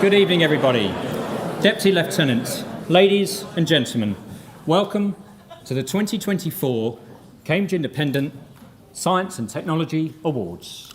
Good evening, everybody. Deputy Lieutenants, ladies and gentlemen, welcome to the 2024 Cambridge Independent Science and Technology Awards.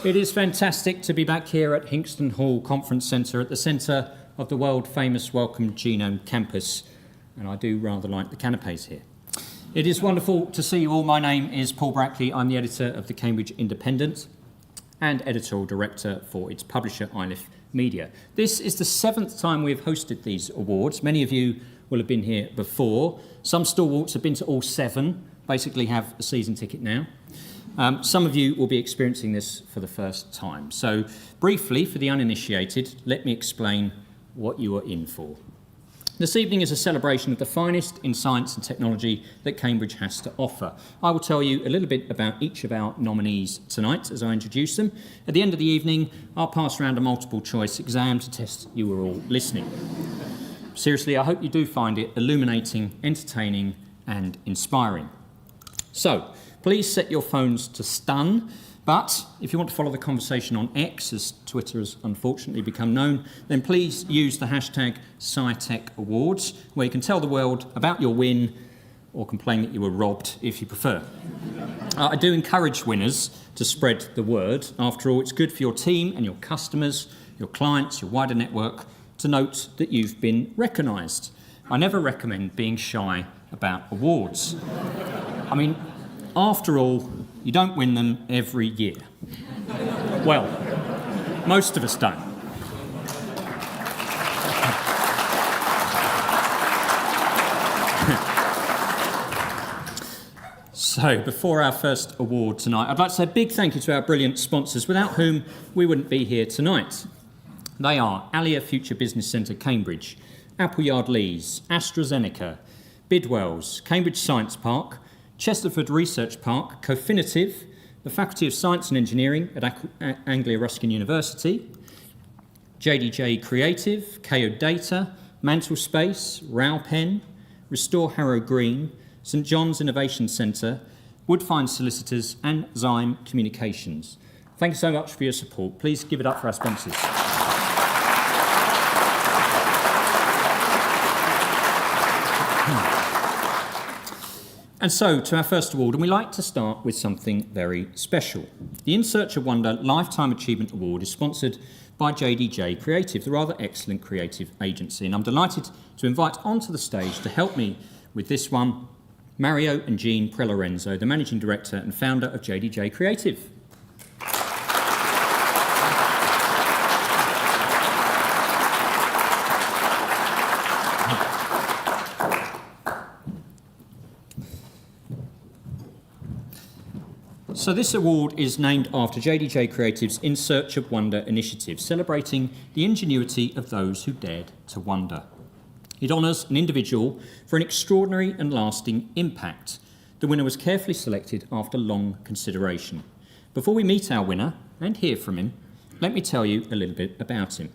It is fantastic to be back here at Hinxton Hall Conference Centre at the centre of the world-famous Wellcome Genome Campus, and I do rather like the canapes here. It is wonderful to see you all. My name is Paul Brackley. I'm the editor of the Cambridge Independent and editorial director for its publisher, Iliff Media. This is the 7th time we've hosted these awards. Many of you will have been here before. Some stalwarts have been to all 7, basically have a season ticket now. Some of you will be experiencing this for the first time. So briefly, for the uninitiated, let me explain what you are in for. This evening is a celebration of the finest in science and technology that Cambridge has to offer. I will tell you a little bit about each of our nominees tonight as I introduce them. At the end of the evening, I'll pass around a multiple choice exam to test you are all listening. Seriously, I hope you do find it illuminating, entertaining and inspiring. So, please set your phones to stun, but if you want to follow the conversation on X, as Twitter has unfortunately become known, then please use the hashtag SciTech Awards, where you can tell the world about your win or complain that you were robbed if you prefer. I do encourage winners to spread the word. After all, it's good for your team and your customers, your clients, your wider network to note that you've been recognised. I never recommend being shy about awards. I mean, after all, you don't win them every year. Well, most of us don't. So, before our first award tonight, I'd like to say a big thank you to our brilliant sponsors, without whom we wouldn't be here tonight. They are Alia Future Business Centre, Cambridge, Appleyard Lees, AstraZeneca, Bidwells, Cambridge Science Park, Chesterford Research Park, Cofinitiv, the Faculty of Science and Engineering at Anglia Ruskin University, JDJ Creative, KO Data, Mantle Space, Raupen, Restore Harrow Green, St John's Innovation Centre, Woodfine Solicitors and Zyme Communications. Thank you so much for your support. Please give it up for our sponsors. And so, to our first award, and we like to start with something very special. The In Search of Wonder Lifetime Achievement Award is sponsored by JDJ Creative, the rather excellent creative agency, and I'm delighted to invite onto the stage to help me with this one, Mario and Jean Prelorenzo, the Managing Director and Founder of JDJ Creative. So this award is named after JDJ Creative's In Search of Wonder initiative, celebrating the ingenuity of those who dared to wonder. It honours an individual for an extraordinary and lasting impact. The winner was carefully selected after long consideration. Before we meet our winner and hear from him, let me tell you a little bit about him.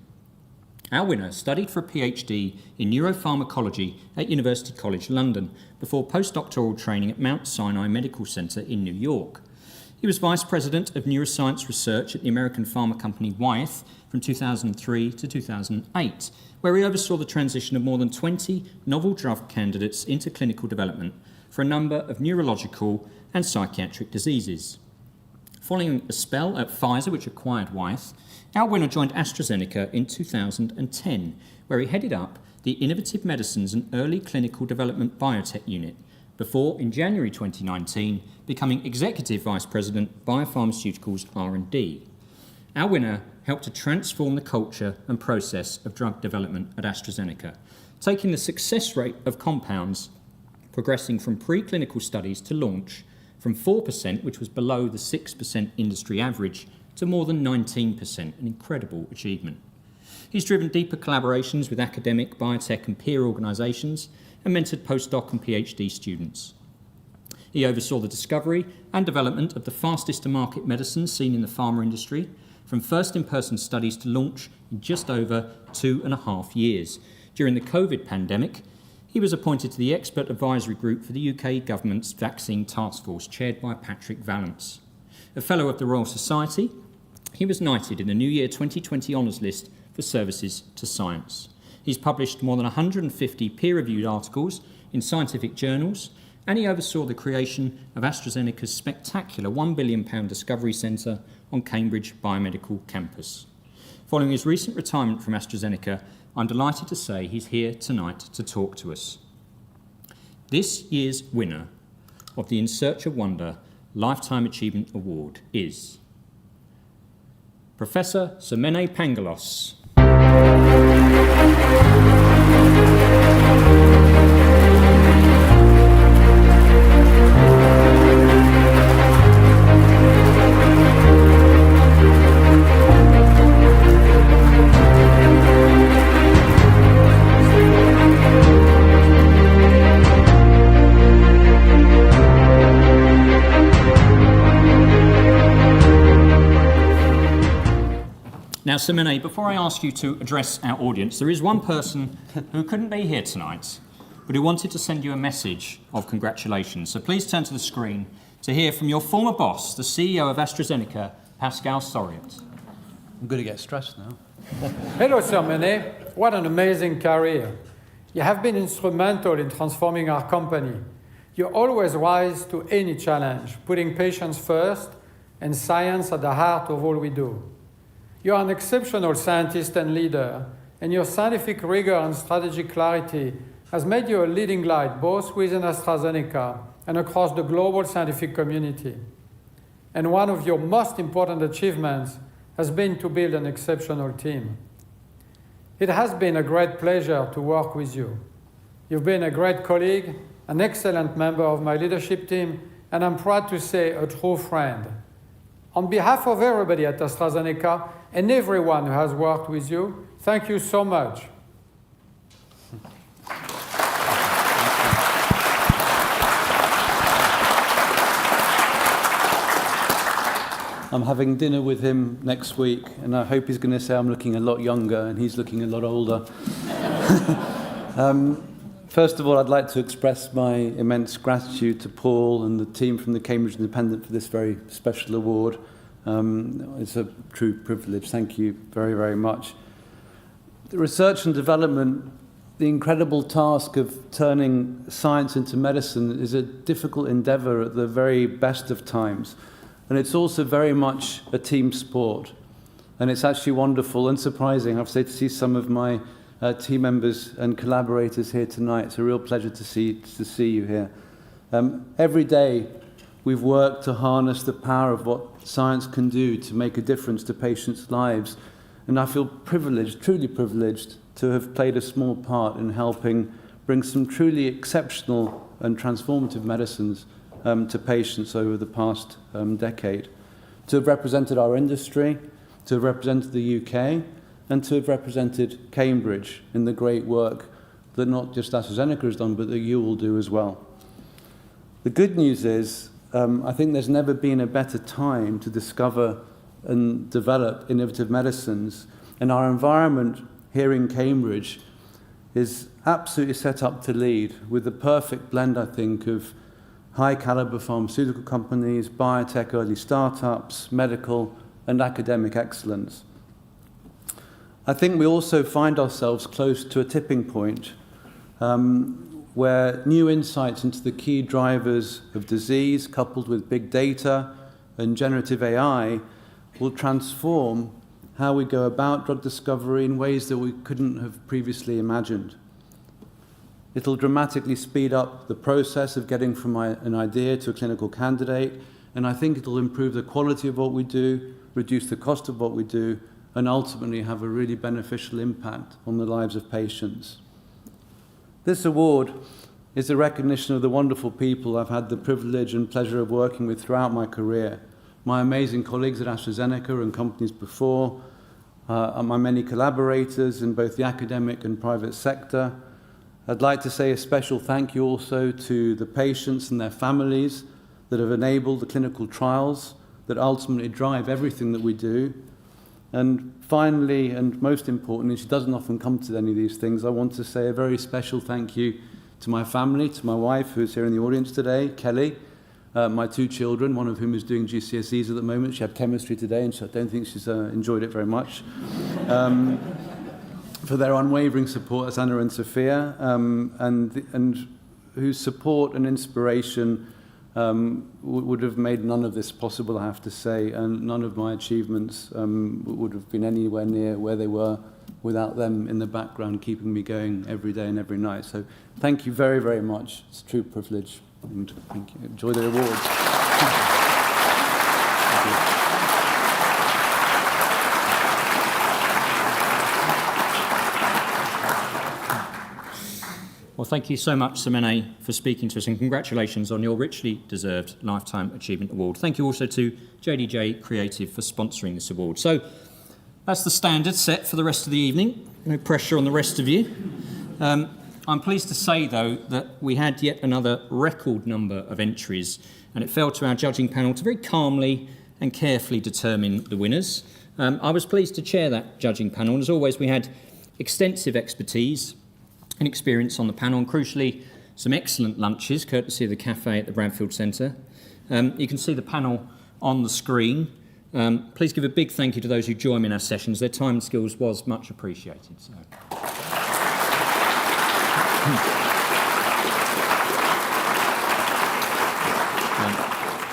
Our winner studied for a PhD in neuropharmacology at University College London before postdoctoral training at Mount Sinai Medical Center in New York. He was Vice President of Neuroscience Research at the American pharma company Wyeth from 2003 to 2008, where he oversaw the transition of more than 20 novel drug candidates into clinical development for a number of neurological and psychiatric diseases. Following a spell at Pfizer, which acquired Wyeth, our winner joined AstraZeneca in 2010, where he headed up the Innovative Medicines and Early Clinical Development Biotech unit, before, in January 2019, becoming Executive Vice President, Biopharmaceuticals R&D. Our winner helped to transform the culture and process of drug development at AstraZeneca, taking the success rate of compounds progressing from preclinical studies to launch from 4%, which was below the 6% industry average, to more than 19%, an incredible achievement. He's driven deeper collaborations with academic, biotech and peer organisations and mentored postdoc and PhD students. He oversaw the discovery and development of the fastest-to-market medicines seen in the pharma industry, from first in-person studies to launch in just over 2.5 years. During the COVID pandemic, he was appointed to the Expert Advisory Group for the UK Government's Vaccine Task Force, chaired by Patrick Vallance. A Fellow of the Royal Society, he was knighted in the New Year 2020 Honours List for services to science. He's published more than 150 peer-reviewed articles in scientific journals, and he oversaw the creation of AstraZeneca's spectacular £1 billion Discovery Centre on Cambridge Biomedical Campus. Following his recent retirement from AstraZeneca, I'm delighted to say he's here tonight to talk to us. This year's winner of the In Search of Wonder Lifetime Achievement Award is Professor Semene Pangalos. Now, Semene, before I ask you to address our audience, there is one person who couldn't be here tonight, but who wanted to send you a message of congratulations. So please turn to the screen to hear from your former boss, the CEO of AstraZeneca, Pascal Soriot. I'm going to get stressed now. Hello, Semene. What an amazing career. You have been instrumental in transforming our company. You're always rise to any challenge, putting patients first and science at the heart of all we do. You are an exceptional scientist and leader, and your scientific rigor and strategic clarity has made you a leading light both within AstraZeneca and across the global scientific community. And one of your most important achievements has been to build an exceptional team. It has been a great pleasure to work with you. You've been a great colleague, an excellent member of my leadership team, and I'm proud to say a true friend. On behalf of everybody at AstraZeneca and everyone who has worked with you, thank you so much. I'm having dinner with him next week, and I hope he's going to say I'm looking a lot younger and he's looking a lot older. First of all, I'd like to express my immense gratitude to Paul and the team from the Cambridge Independent for this very special award. It's a true privilege. Thank you very, very much. The research and development, the incredible task of turning science into medicine is a difficult endeavour at the very best of times. And it's also very much a team sport. And it's actually wonderful and surprising, I have to say, to see some of my team members and collaborators here tonight. It's a real pleasure to see you here. Every day we've worked to harness the power of what science can do to make a difference to patients' lives. And I feel privileged, truly privileged, to have played a small part in helping bring some truly exceptional and transformative medicines to patients over the past decade. To have represented our industry, to have represented the UK, and to have represented Cambridge in the great work that not just AstraZeneca has done, but that you will do as well. The good news is, I think there's never been a better time to discover and develop innovative medicines, and our environment here in Cambridge is absolutely set up to lead with the perfect blend, I think, of high-caliber pharmaceutical companies, biotech, early startups, medical and academic excellence. I think we also find ourselves close to a tipping point where new insights into the key drivers of disease, coupled with big data, and generative AI will transform how we go about drug discovery in ways that we couldn't have previously imagined. It'll dramatically speed up the process of getting from an idea to a clinical candidate, and I think it'll improve the quality of what we do, reduce the cost of what we do, and ultimately have a really beneficial impact on the lives of patients. This award is a recognition of the wonderful people I've had the privilege and pleasure of working with throughout my career. My amazing colleagues at AstraZeneca and companies before, and my many collaborators in both the academic and private sector. I'd like to say a special thank you also to the patients and their families that have enabled the clinical trials that ultimately drive everything that we do. And finally, and most importantly, she doesn't often come to any of these things, I want to say a very special thank you to my family, to my wife, who's here in the audience today, Kelly, my 2 children, one of whom is doing GCSEs at the moment. She had chemistry today, and I don't think she's enjoyed it very much. For their unwavering support, as Anna and Sophia, and whose support and inspiration would have made none of this possible, I have to say, and none of my achievements would have been anywhere near where they were without them in the background keeping me going every day and every night. So thank you very, very much. It's a true privilege. And thank you. Enjoy the awards. Well, thank you so much, Semene, for speaking to us, and congratulations on your richly deserved Lifetime Achievement Award. Thank you also to JDJ Creative for sponsoring this award. So that's the standard set for the rest of the evening. No pressure on the rest of you. I'm pleased to say, though, that we had yet another record number of entries, and it fell to our judging panel to very calmly and carefully determine the winners. I was pleased to chair that judging panel, and as always, we had extensive expertise and experience on the panel, and crucially, some excellent lunches, courtesy of the cafe at the Bradfield Centre. You can see the panel on the screen. Please give a big thank you to those who join me in our sessions. Their time and skills was much appreciated. So.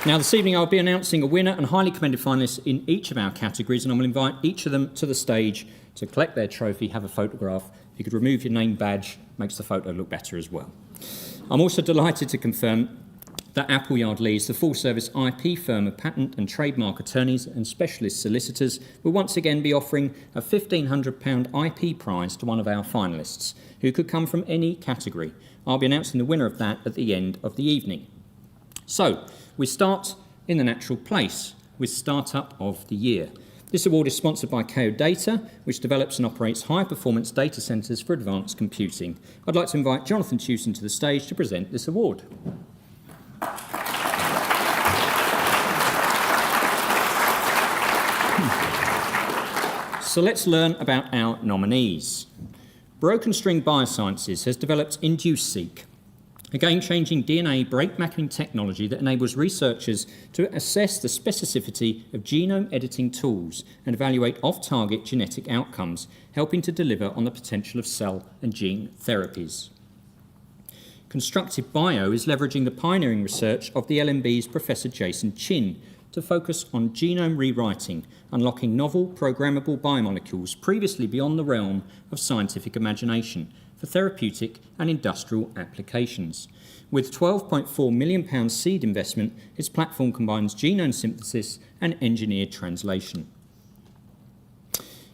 Now, this evening I'll be announcing a winner and highly commended finalists in each of our categories, and I will invite each of them to the stage to collect their trophy, have a photograph. If you could remove your name badge, makes the photo look better as well. I'm also delighted to confirm that Appleyard Lees, the full-service IP firm of patent and trademark attorneys and specialist solicitors, will once again be offering a £1,500 IP prize to one of our finalists, who could come from any category. I'll be announcing the winner of that at the end of the evening. So, we start in the natural place with Startup of the Year. This award is sponsored by KO Data, which develops and operates high-performance data centres for advanced computing. I'd like to invite Jonathan Tewson to the stage to present this award. So let's learn about our nominees. Broken String Biosciences has developed InduceSeq, a game-changing DNA break mapping technology that enables researchers to assess the specificity of genome editing tools and evaluate off-target genetic outcomes, helping to deliver on the potential of cell and gene therapies. Constructive Bio is leveraging the pioneering research of the LMB's Professor Jason Chin to focus on genome rewriting, unlocking novel programmable biomolecules previously beyond the realm of scientific imagination for therapeutic and industrial applications. With £12.4 million seed investment, its platform combines genome synthesis and engineered translation.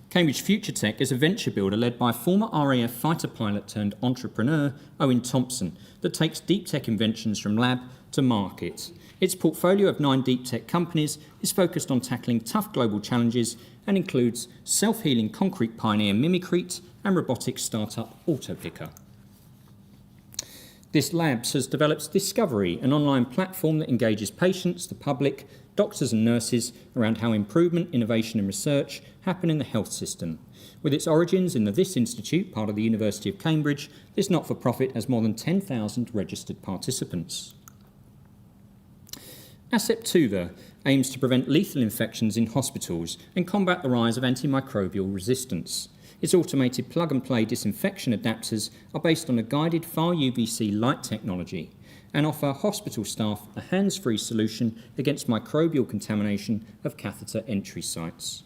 Cambridge Future Tech is a venture builder led by former RAF fighter pilot turned entrepreneur Owen Thompson that takes deep tech inventions from lab to market. Its portfolio of 9 deep tech companies is focused on tackling tough global challenges and includes self-healing concrete pioneer Mimicrete and robotic startup Autopicker. This Labs has developed Discovery, an online platform that engages patients, the public, doctors and nurses around how improvement, innovation and research happen in the health system. With its origins in the This Institute, part of the University of Cambridge, this not-for-profit has more than 10,000 registered participants. Aceptuva aims to prevent lethal infections in hospitals and combat the rise of antimicrobial resistance. Its automated plug-and-play disinfection adapters are based on a guided far UVC light technology and offer hospital staff a hands-free solution against microbial contamination of catheter entry sites.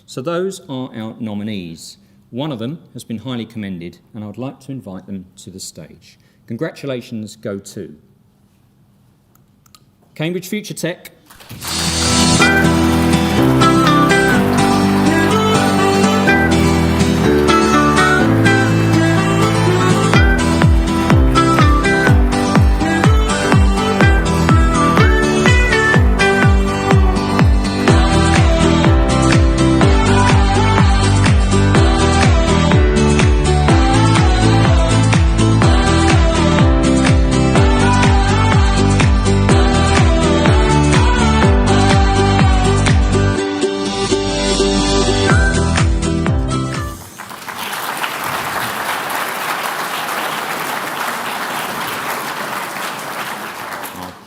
So those are our nominees. One of them has been highly commended, and I would like to invite them to the stage. Congratulations go to Cambridge Future Tech.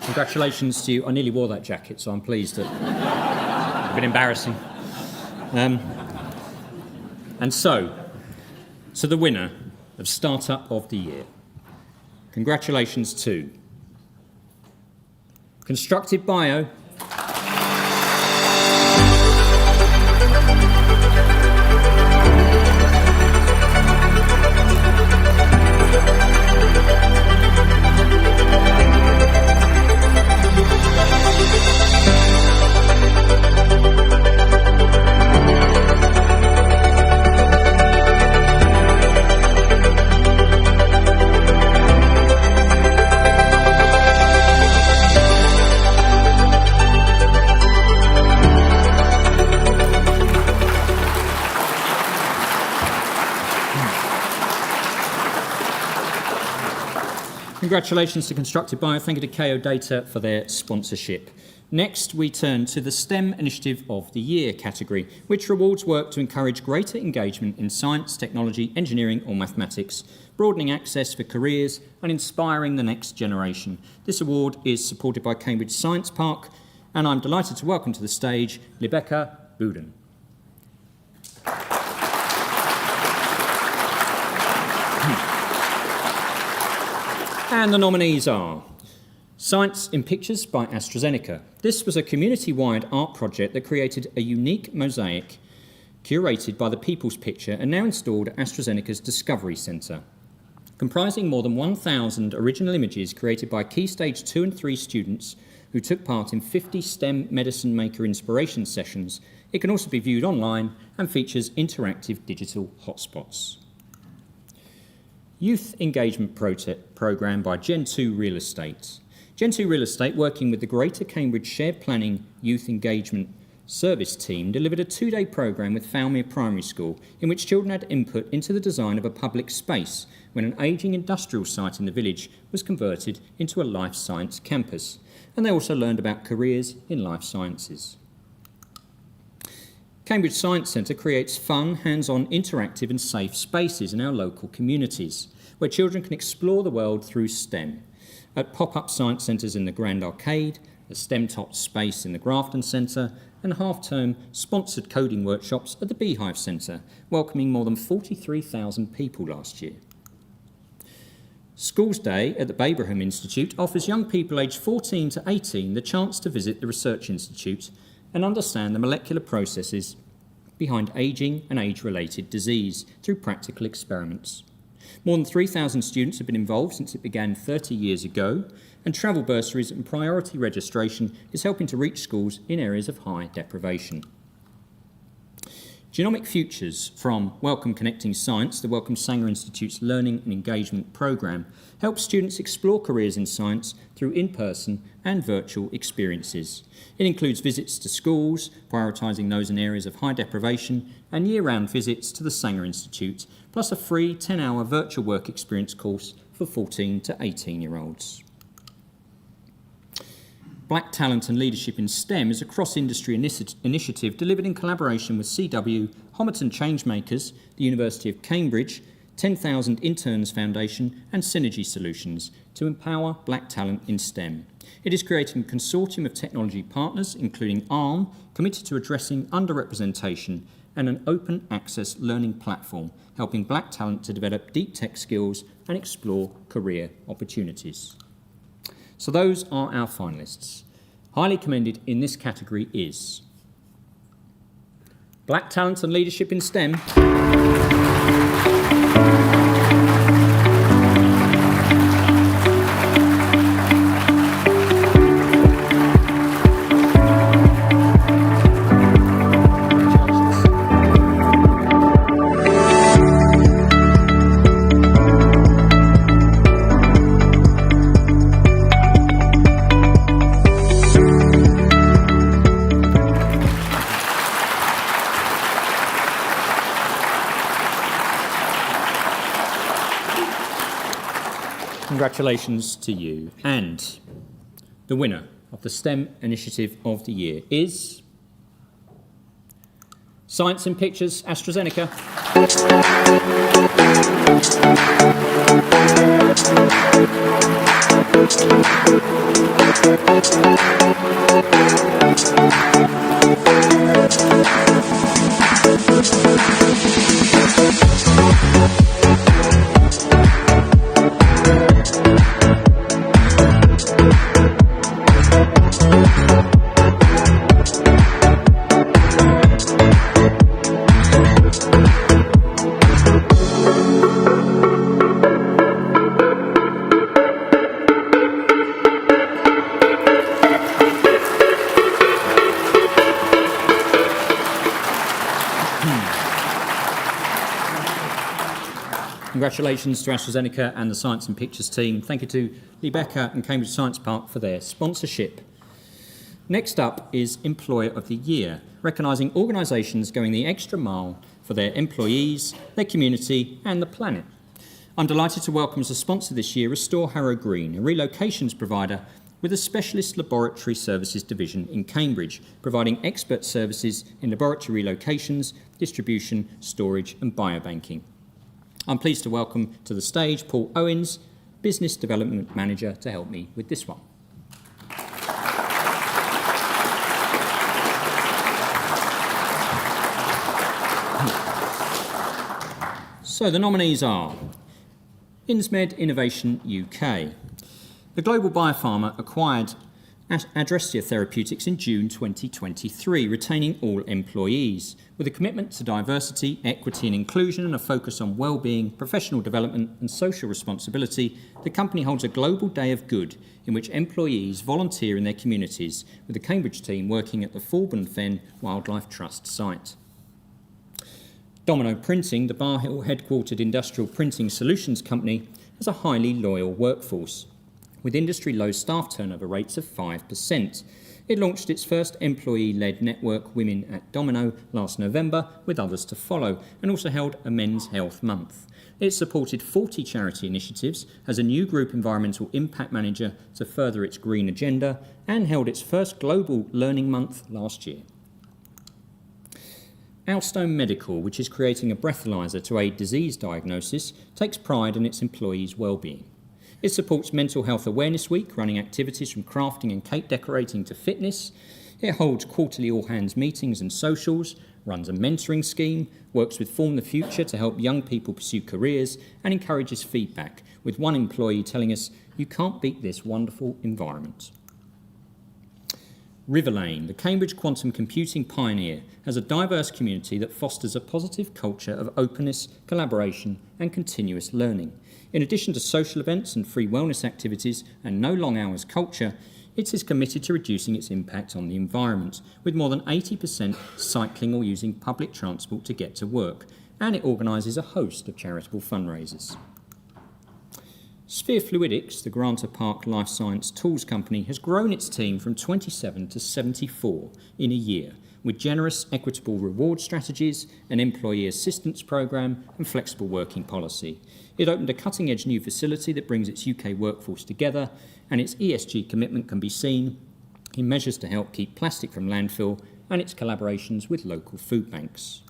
Congratulations to you. I nearly wore that jacket, so I'm pleased that it's a bit embarrassing. And so the winner of Startup of the Year. Congratulations to Constructive Bio, Congratulations to Constructive Bio. Thank you to KO Data for their sponsorship. Next, we turn to the STEM Initiative of the Year category, which rewards work to encourage greater engagement in science, technology, engineering or mathematics, broadening access for careers and inspiring the next generation. This award is supported by Cambridge Science Park, and I'm delighted to welcome to the stage Rebecca Bouden. And the nominees are Science in Pictures by AstraZeneca. This was a community-wide art project that created a unique mosaic curated by the People's Picture and now installed at AstraZeneca's Discovery Centre. Comprising more than 1,000 original images created by Key Stage 2 and 3 students who took part in 50 STEM Medicine Maker inspiration sessions, it can also be viewed online and features interactive digital hotspots. Youth Engagement Programme by Gen 2 Real Estate. Gen 2 Real Estate, working with the Greater Cambridge Shared Planning Youth Engagement Service team, delivered a 2-day programme with Falmere Primary School in which children had input into the design of a public space when an ageing industrial site in the village was converted into a life science campus. And they also learned about careers in life sciences. Cambridge Science Centre creates fun, hands-on, interactive and safe spaces in our local communities where children can explore the world through STEM. At pop-up science centres in the Grand Arcade, a STEM-top space in the Grafton Centre and half-term sponsored coding workshops at the Beehive Centre, welcoming more than 43,000 people last year. Schools Day at the Babraham Institute offers young people aged 14 to 18 the chance to visit the Research Institute and understand the molecular processes behind ageing and age-related disease through practical experiments. More than 3,000 students have been involved since it began 30 years ago, and travel bursaries and priority registration is helping to reach schools in areas of high deprivation. Genomic Futures from Wellcome Connecting Science, the Wellcome Sanger Institute's Learning and Engagement programme, helps students explore careers in science through in-person and virtual experiences. It includes visits to schools, prioritising those in areas of high deprivation, and year-round visits to the Sanger Institute, plus a free 10-hour virtual work experience course for 14 to 18-year-olds. Black Talent and Leadership in STEM is a cross-industry initiative delivered in collaboration with CW, Homerton Changemakers, the University of Cambridge, 10,000 Interns Foundation and Synergy Solutions to empower black talent in STEM. It is creating a consortium of technology partners, including ARM, committed to addressing underrepresentation, and an open access learning platform, helping black talent to develop deep tech skills and explore career opportunities. So those are our finalists. Highly commended in this category is Black Talent and Leadership in STEM. Congratulations to you. And the winner of the STEM Initiative of the Year is Science in Pictures, AstraZeneca. Congratulations to AstraZeneca and the Science and Pictures team. Thank you to Lee Becker and Cambridge Science Park for their sponsorship. Next up is Employer of the Year, recognising organisations going the extra mile for their employees, their community and the planet. I'm delighted to welcome as a sponsor this year Restore Harrow Green, a relocations provider with a specialist laboratory services division in Cambridge, providing expert services in laboratory relocations, distribution, storage and biobanking. I'm pleased to welcome to the stage Paul Owens, Business Development Manager, to help me with this one. So the nominees are Insmed Innovation UK. The global biopharma acquired Adrestia Therapeutics in June 2023, retaining all employees. With a commitment to diversity, equity and inclusion and a focus on well-being, professional development and social responsibility, the company holds a global day of good in which employees volunteer in their communities, with the Cambridge team working at the Fulbourn Fen Wildlife Trust site. Domino Printing, the Bar Hill headquartered industrial printing solutions company, has a highly loyal workforce, with industry-low staff turnover rates of 5%. It launched its first employee-led network, Women at Domino, last November, with others to follow, and also held a Men's Health Month. It supported 40 charity initiatives, has a new group environmental impact manager to further its green agenda, and held its first Global Learning Month last year. Alstone Medical, which is creating a breathalyzer to aid disease diagnosis, takes pride in its employees' well-being. It supports Mental Health Awareness Week, running activities from crafting and cake decorating to fitness. It holds quarterly all-hands meetings and socials, runs a mentoring scheme, works with Form the Future to help young people pursue careers, and encourages feedback, with one employee telling us, "You can't beat this wonderful environment." Riverlane, the Cambridge quantum computing pioneer, has a diverse community that fosters a positive culture of openness, collaboration, and continuous learning. In addition to social events and free wellness activities and no long hours culture, it is committed to reducing its impact on the environment, with more than 80% cycling or using public transport to get to work, and it organises a host of charitable fundraisers. Sphere Fluidics, the Granta Park Life Science Tools company, has grown its team from 27 to 74 in a year, with generous, equitable reward strategies, an employee assistance programme and flexible working policy. It opened a cutting-edge new facility that brings its UK workforce together, and its ESG commitment can be seen in measures to help keep plastic from landfill and its collaborations with local food banks.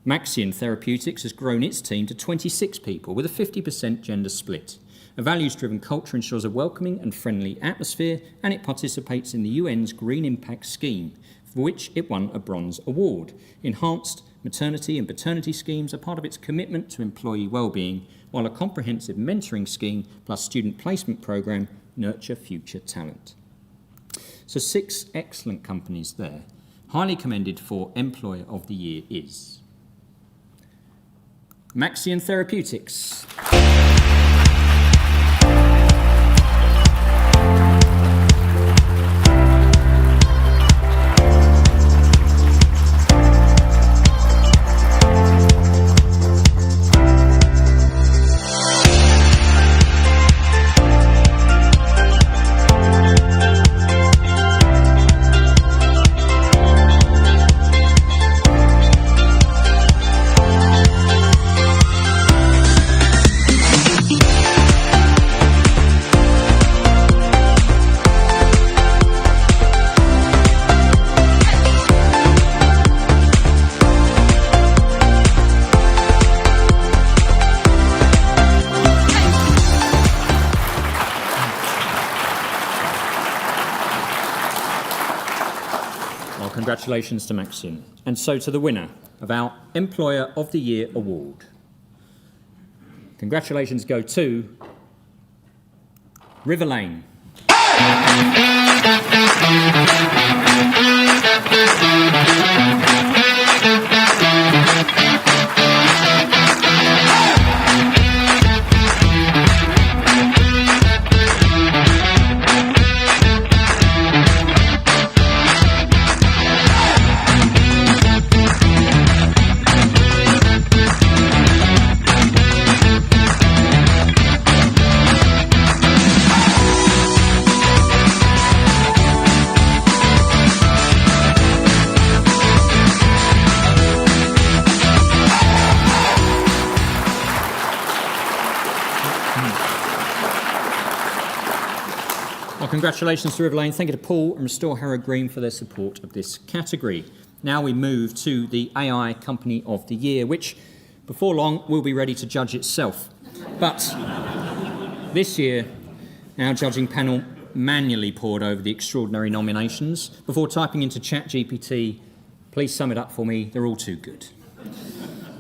Maxion Therapeutics has grown its team to 26 people with a 50% gender split. A values-driven culture ensures a welcoming and friendly atmosphere, and it participates in the UN's Green Impact Scheme, for which it won a Bronze Award. Enhanced maternity and paternity schemes are part of its commitment to employee well-being, while a comprehensive mentoring scheme plus student placement programme nurture future talent. So 6 excellent companies there. Highly commended for Employer of the Year is Maxion Therapeutics. Congratulations to Maxion. And so to the winner of our Employer of the Year Award. Congratulations go to River Lane. Congratulations to River Lane. Thank you to Paul and Restore Harrow Green for their support of this category. Now we move to the AI Company of the Year, which before long will be ready to judge itself. But this year, our judging panel manually pored over the extraordinary nominations before typing into ChatGPT, please sum it up for me, they're all too good.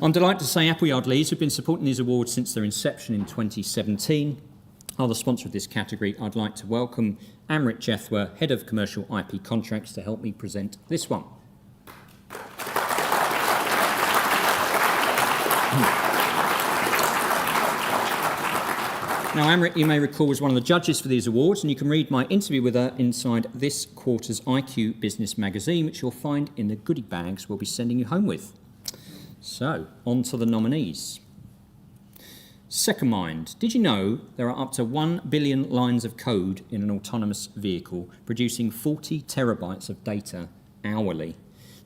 I'm delighted to say Appleyard Leeds, who've been supporting these awards since their inception in 2017, are the sponsor of this category. I'd like to welcome Amrit Jethwa, Head of Commercial IP Contracts, to help me present this one. Now, Amrit, you may recall, was one of the judges for these awards, and you can read my interview with her inside this quarter's IQ Business magazine, which you'll find in the goodie bags we'll be sending you home with. So, on to the nominees. Second Mind. Did you know there are up to 1 billion lines of code in an autonomous vehicle, producing 40 terabytes of data hourly?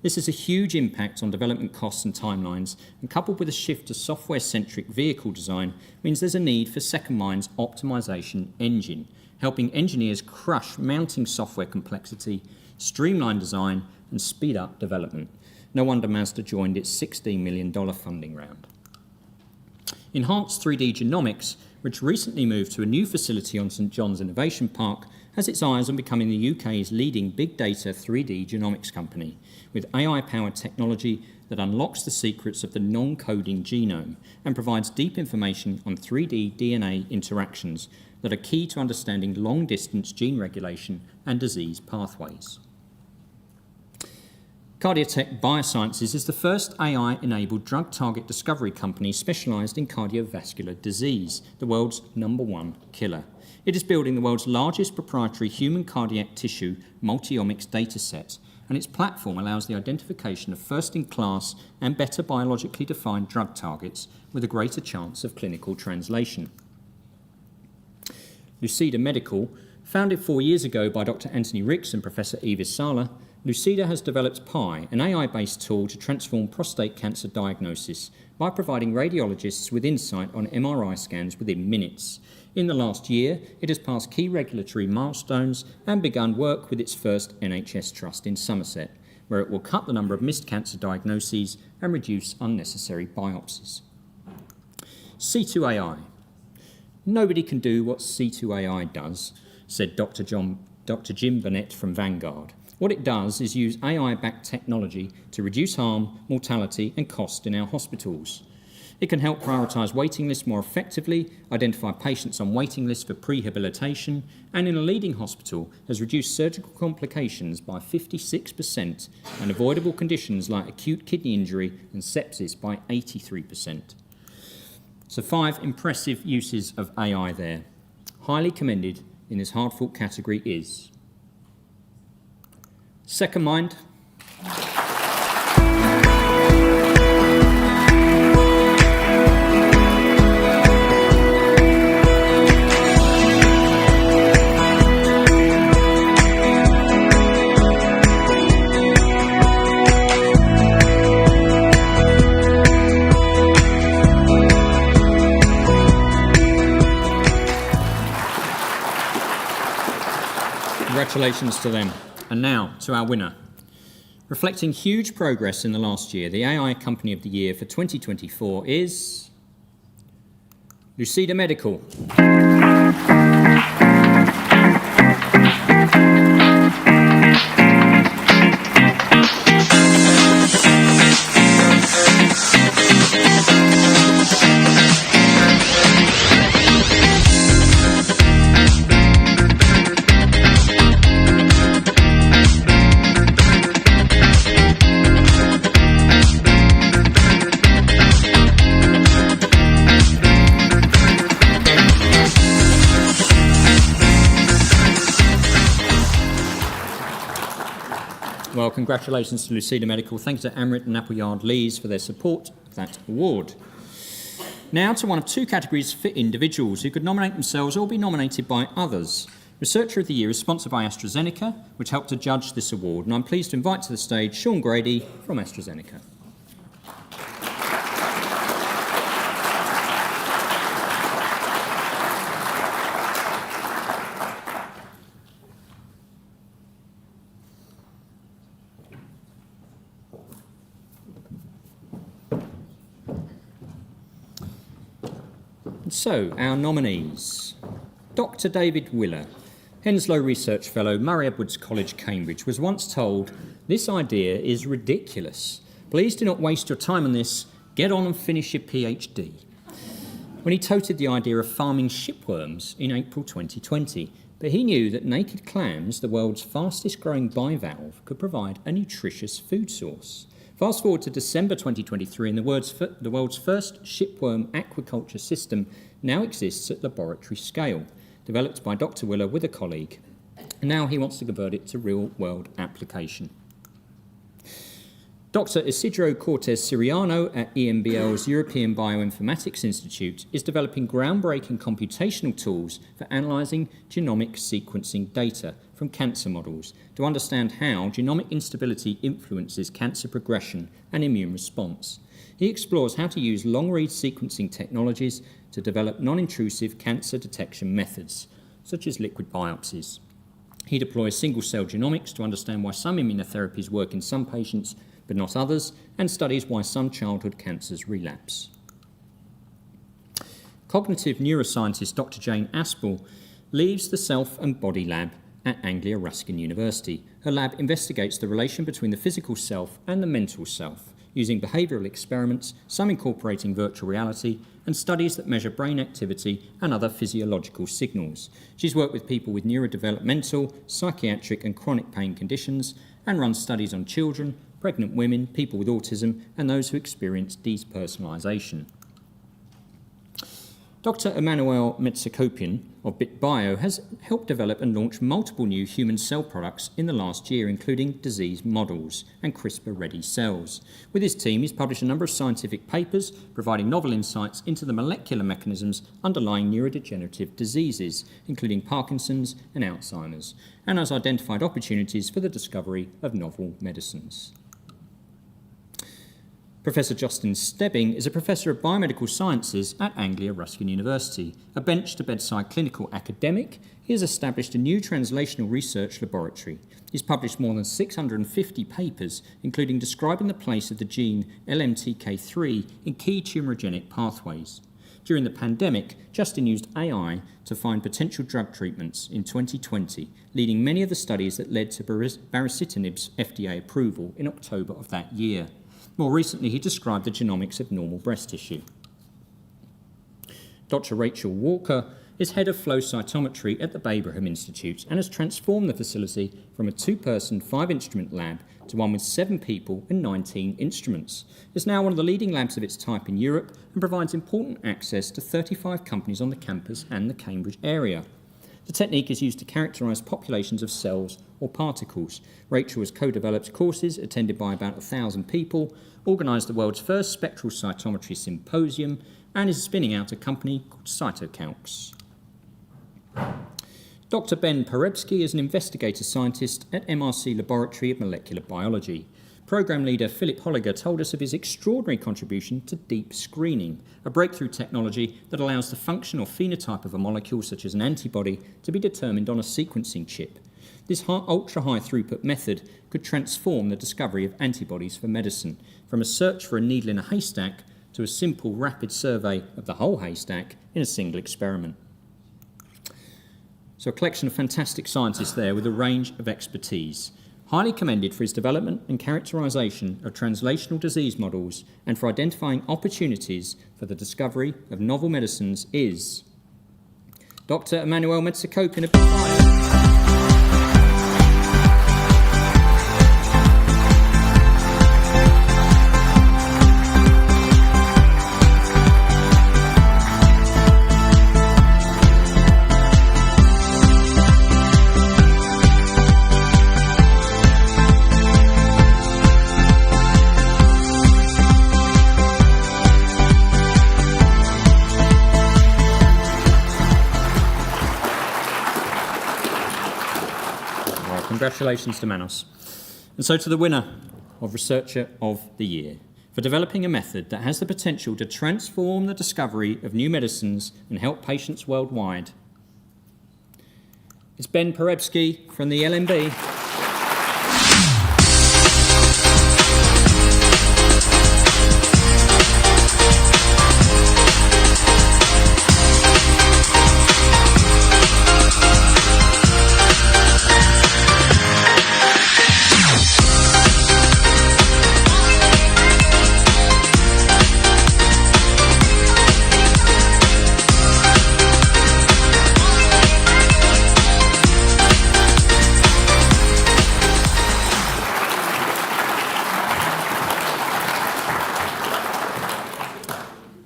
This has a huge impact on development costs and timelines, and coupled with a shift to software-centric vehicle design, means there's a need for Second Mind's optimization engine, helping engineers crush mounting software complexity, streamline design, and speed up development. No wonder Mazda joined its $16 million funding round. Enhanced 3D Genomics, which recently moved to a new facility on St John's Innovation Park, has its eyes on becoming the UK's leading big data 3D genomics company, with AI-powered technology that unlocks the secrets of the non-coding genome and provides deep information on 3D DNA interactions that are key to understanding long-distance gene regulation and disease pathways. Biotech Biosciences is the first AI-enabled drug target discovery company specialised in cardiovascular disease, the world's #1 killer. It is building the world's largest proprietary human cardiac tissue multi-omics dataset, and its platform allows the identification of first-in-class and better biologically defined drug targets with a greater chance of clinical translation. Lucida Medical, founded 4 years ago by Dr. Anthony Ricks and Professor Evis Sala, Lucida has developed Pi, an AI-based tool to transform prostate cancer diagnosis by providing radiologists with insight on MRI scans within minutes. In the last year, it has passed key regulatory milestones and begun work with its first NHS trust in Somerset, where it will cut the number of missed cancer diagnoses and reduce unnecessary biopsies. C2AI. Nobody can do what C2AI does, said Dr. Jim Burnett from Vanguard. What it does is use AI-backed technology to reduce harm, mortality and cost in our hospitals. It can help prioritise waiting lists more effectively, identify patients on waiting lists for prehabilitation, and in a leading hospital has reduced surgical complications by 56% and avoidable conditions like acute kidney injury and sepsis by 83%. So 5 impressive uses of AI there. Highly commended in this hard-fought category is Second Mind. Congratulations to them. And now to our winner. Reflecting huge progress in the last year, the AI Company of the Year for 2024 is Lucida Medical. Well, congratulations to Lucida Medical. Thanks to Amrit and Appleyard Lees for their support of that award. Now to one of 2 categories for individuals who could nominate themselves or be nominated by others. Researcher of the Year is sponsored by AstraZeneca, which helped to judge this award, and I'm pleased to invite to the stage Sean Grady from AstraZeneca. So, our nominees. Dr. David Willer, Henslow Research Fellow, Murray Edwards College, Cambridge, was once told, "This idea is ridiculous. Please do not waste your time on this. Get on and finish your PhD." When he touted the idea of farming shipworms in April 2020, but he knew that naked clams, the world's fastest growing bivalve, could provide a nutritious food source. Fast forward to December 2023 and the world's first shipworm aquaculture system now exists at laboratory scale, developed by Dr. Willer with a colleague. And now he wants to convert it to real-world application. Dr. Isidro Cortes Siriano at EMBL's European Bioinformatics Institute is developing groundbreaking computational tools for analysing genomic sequencing data from cancer models to understand how genomic instability influences cancer progression and immune response. He explores how to use long-read sequencing technologies to develop non-intrusive cancer detection methods, such as liquid biopsies. He deploys single-cell genomics to understand why some immunotherapies work in some patients but not others, and studies why some childhood cancers relapse. Cognitive neuroscientist Dr. Jane Aspel leads the Self and Body Lab at Anglia Ruskin University. Her lab investigates the relation between the physical self and the mental self, using behavioural experiments, some incorporating virtual reality, and studies that measure brain activity and other physiological signals. She's worked with people with neurodevelopmental, psychiatric and chronic pain conditions, and runs studies on children, pregnant women, people with autism, and those who experience depersonalisation. Dr. Emmanuel Metsakopian of BitBio has helped develop and launch multiple new human cell products in the last year, including disease models and CRISPR-ready cells. With his team, he's published a number of scientific papers providing novel insights into the molecular mechanisms underlying neurodegenerative diseases, including Parkinson's and Alzheimer's, and has identified opportunities for the discovery of novel medicines. Professor Justin Stebbing is a Professor of Biomedical Sciences at Anglia Ruskin University. A bench-to-bedside clinical academic, he has established a new translational research laboratory. He's published more than 650 papers, including describing the place of the gene LMTK3 in key tumorigenic pathways. During the pandemic, Justin used AI to find potential drug treatments in 2020, leading many of the studies that led to baricitinib's FDA approval in October of that year. More recently, he described the genomics of normal breast tissue. Dr. Rachel Walker is head of flow cytometry at the Babraham Institute and has transformed the facility from a 2-person, 5-instrument lab to one with 7 people and 19 instruments. It's now one of the leading labs of its type in Europe and provides important access to 35 companies on the campus and the Cambridge area. The technique is used to characterise populations of cells or particles. Rachel has co-developed courses attended by about 1,000 people, organised the world's first spectral cytometry symposium, and is spinning out a company called Cytocalcs. Dr. Ben Perebski is an investigator scientist at MRC Laboratory of Molecular Biology. Program leader Philip Holliger told us of his extraordinary contribution to deep screening, a breakthrough technology that allows the function or phenotype of a molecule, such as an antibody, to be determined on a sequencing chip. This ultra-high throughput method could transform the discovery of antibodies for medicine, from a search for a needle in a haystack to a simple rapid survey of the whole haystack in a single experiment. So a collection of fantastic scientists there with a range of expertise. Highly commended for his development and characterisation of translational disease models and for identifying opportunities for the discovery of novel medicines is Dr. Emmanuel Metsakopin of Biotech. Congratulations to Manos. And so to the winner of Researcher of the Year for developing a method that has the potential to transform the discovery of new medicines and help patients worldwide. It's Ben Perebski from the LMB.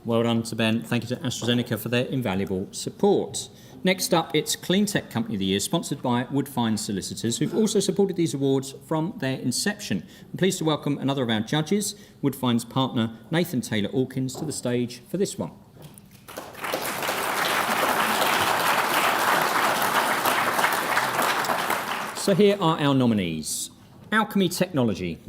Well done to Ben. Thank you to AstraZeneca for their invaluable support. Next up, it's Cleantech Company of the Year, sponsored by Woodfine Solicitors, who've also supported these awards from their inception. I'm pleased to welcome another of our judges, Woodfine's partner, Nathan Taylor-Alkins, to the stage for this one. So here are our nominees. Alchemy Technology.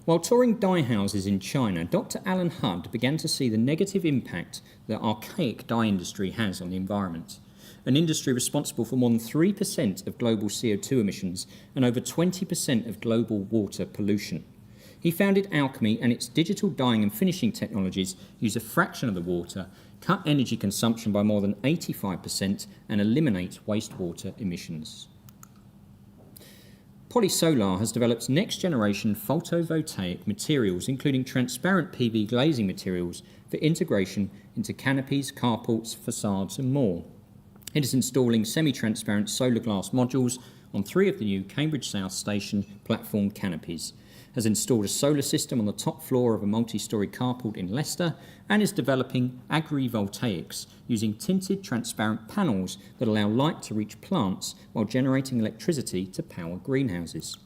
While touring dye houses in China, Dr. Alan Hudd began to see the negative impact the archaic dye industry has on the environment, an industry responsible for more than 3% of global CO2 emissions and over 20% of global water pollution. He founded Alchemy, and its digital dyeing and finishing technologies use a fraction of the water, cut energy consumption by more than 85%, and eliminate wastewater emissions. Polysolar has developed next-generation photovoltaic materials, including transparent PV glazing materials for integration into canopies, carports, facades and more. It is installing semi-transparent solar glass modules on 3 of the new Cambridge South Station platform canopies, has installed a solar system on the top floor of a multi-storey carport in Leicester, and is developing agrivoltaics using tinted transparent panels that allow light to reach plants while generating electricity to power greenhouses.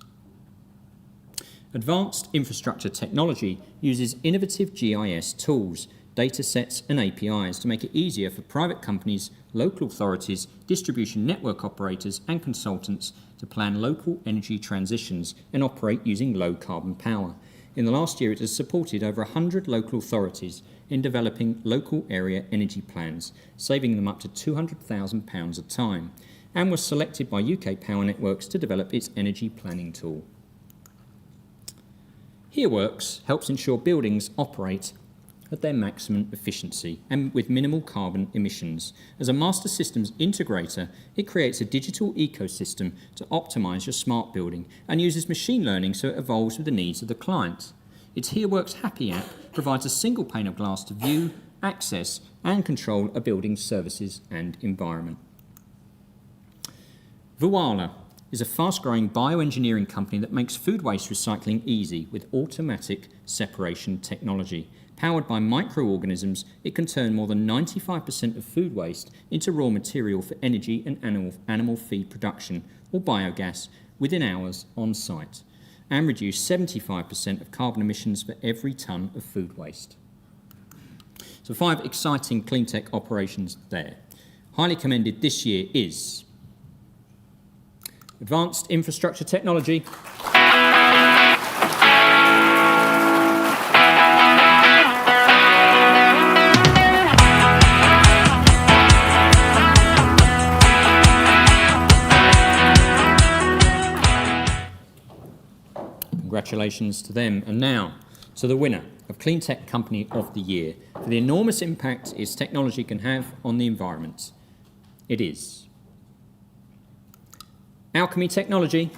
Advanced Infrastructure Technology uses innovative GIS tools, data sets and APIs to make it easier for private companies, local authorities, distribution network operators and consultants to plan local energy transitions and operate using low carbon power. In the last year, it has supported over 100 local authorities in developing local area energy plans, saving them up to £200,000 a time, and was selected by UK Power Networks to develop its energy planning tool. HereWorks helps ensure buildings operate at their maximum efficiency and with minimal carbon emissions. As a master systems integrator, it creates a digital ecosystem to optimise your smart building and uses machine learning so it evolves with the needs of the client. Its HereWorks Happy app provides a single pane of glass to view, access and control a building's services and environment. Voila is a fast-growing bioengineering company that makes food waste recycling easy with automatic separation technology. Powered by microorganisms, it can turn more than 95% of food waste into raw material for energy and animal feed production or biogas within hours on site, and reduce 75% of carbon emissions for every tonne of food waste. So 5 exciting cleantech operations there. Highly commended this year is Advanced Infrastructure Technology, congratulations to them. And now to the winner of Cleantech Company of the Year for the enormous impact its technology can have on the environment. It is Alchemy Technology.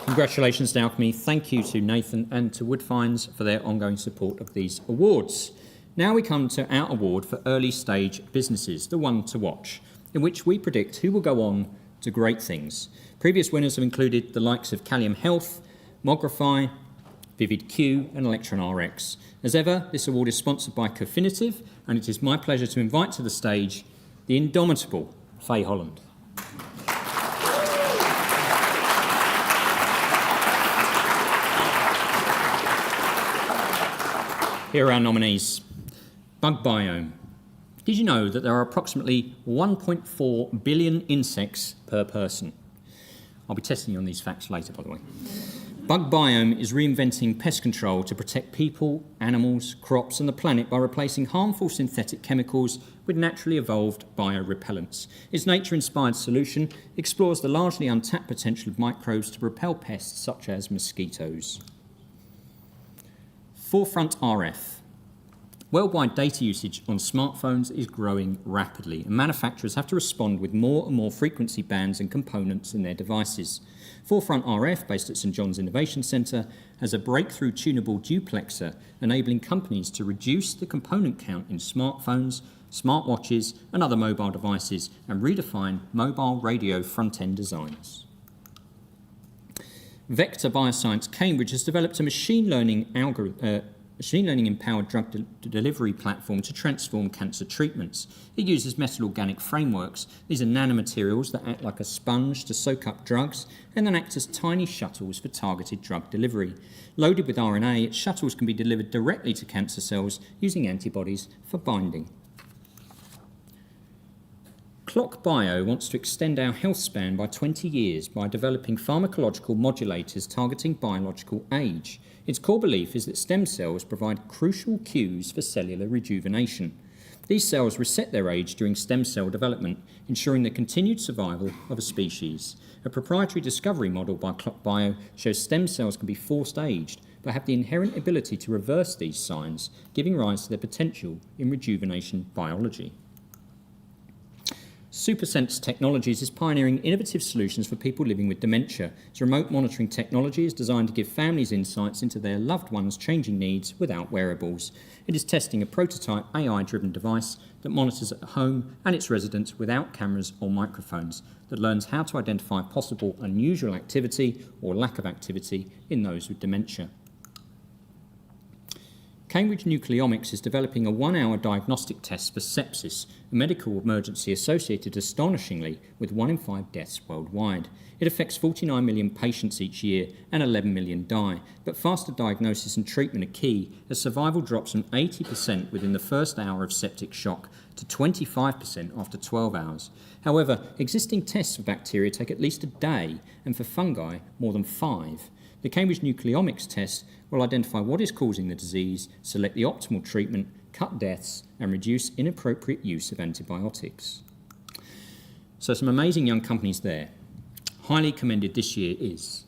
Congratulations to Alchemy. Thank you to Nathan and to Woodfines for their ongoing support of these awards. Now we come to our award for early stage businesses, the one to watch, in which we predict who will go on to great things. Previous winners have included the likes of Callium Health, Mogrify, Vivid Q and Electron RX. As ever, this award is sponsored by Cofinitiv, and it is my pleasure to invite to the stage the indomitable Faye Holland. Here are our nominees. Bug Biome. Did you know that there are approximately 1.4 billion insects per person? I'll be testing you on these facts later, by the way. Bug Biome is reinventing pest control to protect people, animals, crops and the planet by replacing harmful synthetic chemicals with naturally evolved biorepellents. Its nature-inspired solution explores the largely untapped potential of microbes to repel pests such as mosquitoes. Forefront RF. Worldwide data usage on smartphones is growing rapidly, and manufacturers have to respond with more and more frequency bands and components in their devices. Forefront RF, based at St John's Innovation Centre, has a breakthrough tunable duplexer, enabling companies to reduce the component count in smartphones, smartwatches and other mobile devices, and redefine mobile radio front-end designs. Vector Bioscience Cambridge has developed a machine learning-empowered drug delivery platform to transform cancer treatments. It uses metal organic frameworks. These are nanomaterials that act like a sponge to soak up drugs and then act as tiny shuttles for targeted drug delivery. Loaded with RNA, shuttles can be delivered directly to cancer cells using antibodies for binding. Clock Bio wants to extend our health span by 20 years by developing pharmacological modulators targeting biological age. Its core belief is that stem cells provide crucial cues for cellular rejuvenation. These cells reset their age during stem cell development, ensuring the continued survival of a species. A proprietary discovery model by Clock Bio shows stem cells can be forced aged, but have the inherent ability to reverse these signs, giving rise to their potential in rejuvenation biology. SuperSense Technologies is pioneering innovative solutions for people living with dementia. Its remote monitoring technology is designed to give families insights into their loved ones' changing needs without wearables. It is testing a prototype AI-driven device that monitors at home and its residents without cameras or microphones, that learns how to identify possible unusual activity or lack of activity in those with dementia. Cambridge Nucleomics is developing a 1-hour diagnostic test for sepsis, a medical emergency associated astonishingly with 1 in 5 deaths worldwide. It affects 49 million patients each year and 11 million die, but faster diagnosis and treatment are key as survival drops from 80% within the first hour of septic shock to 25% after 12 hours. However, existing tests for bacteria take at least a day and for fungi more than 5. The Cambridge Nucleomics test will identify what is causing the disease, select the optimal treatment, cut deaths and reduce inappropriate use of antibiotics. So some amazing young companies there. Highly commended this year is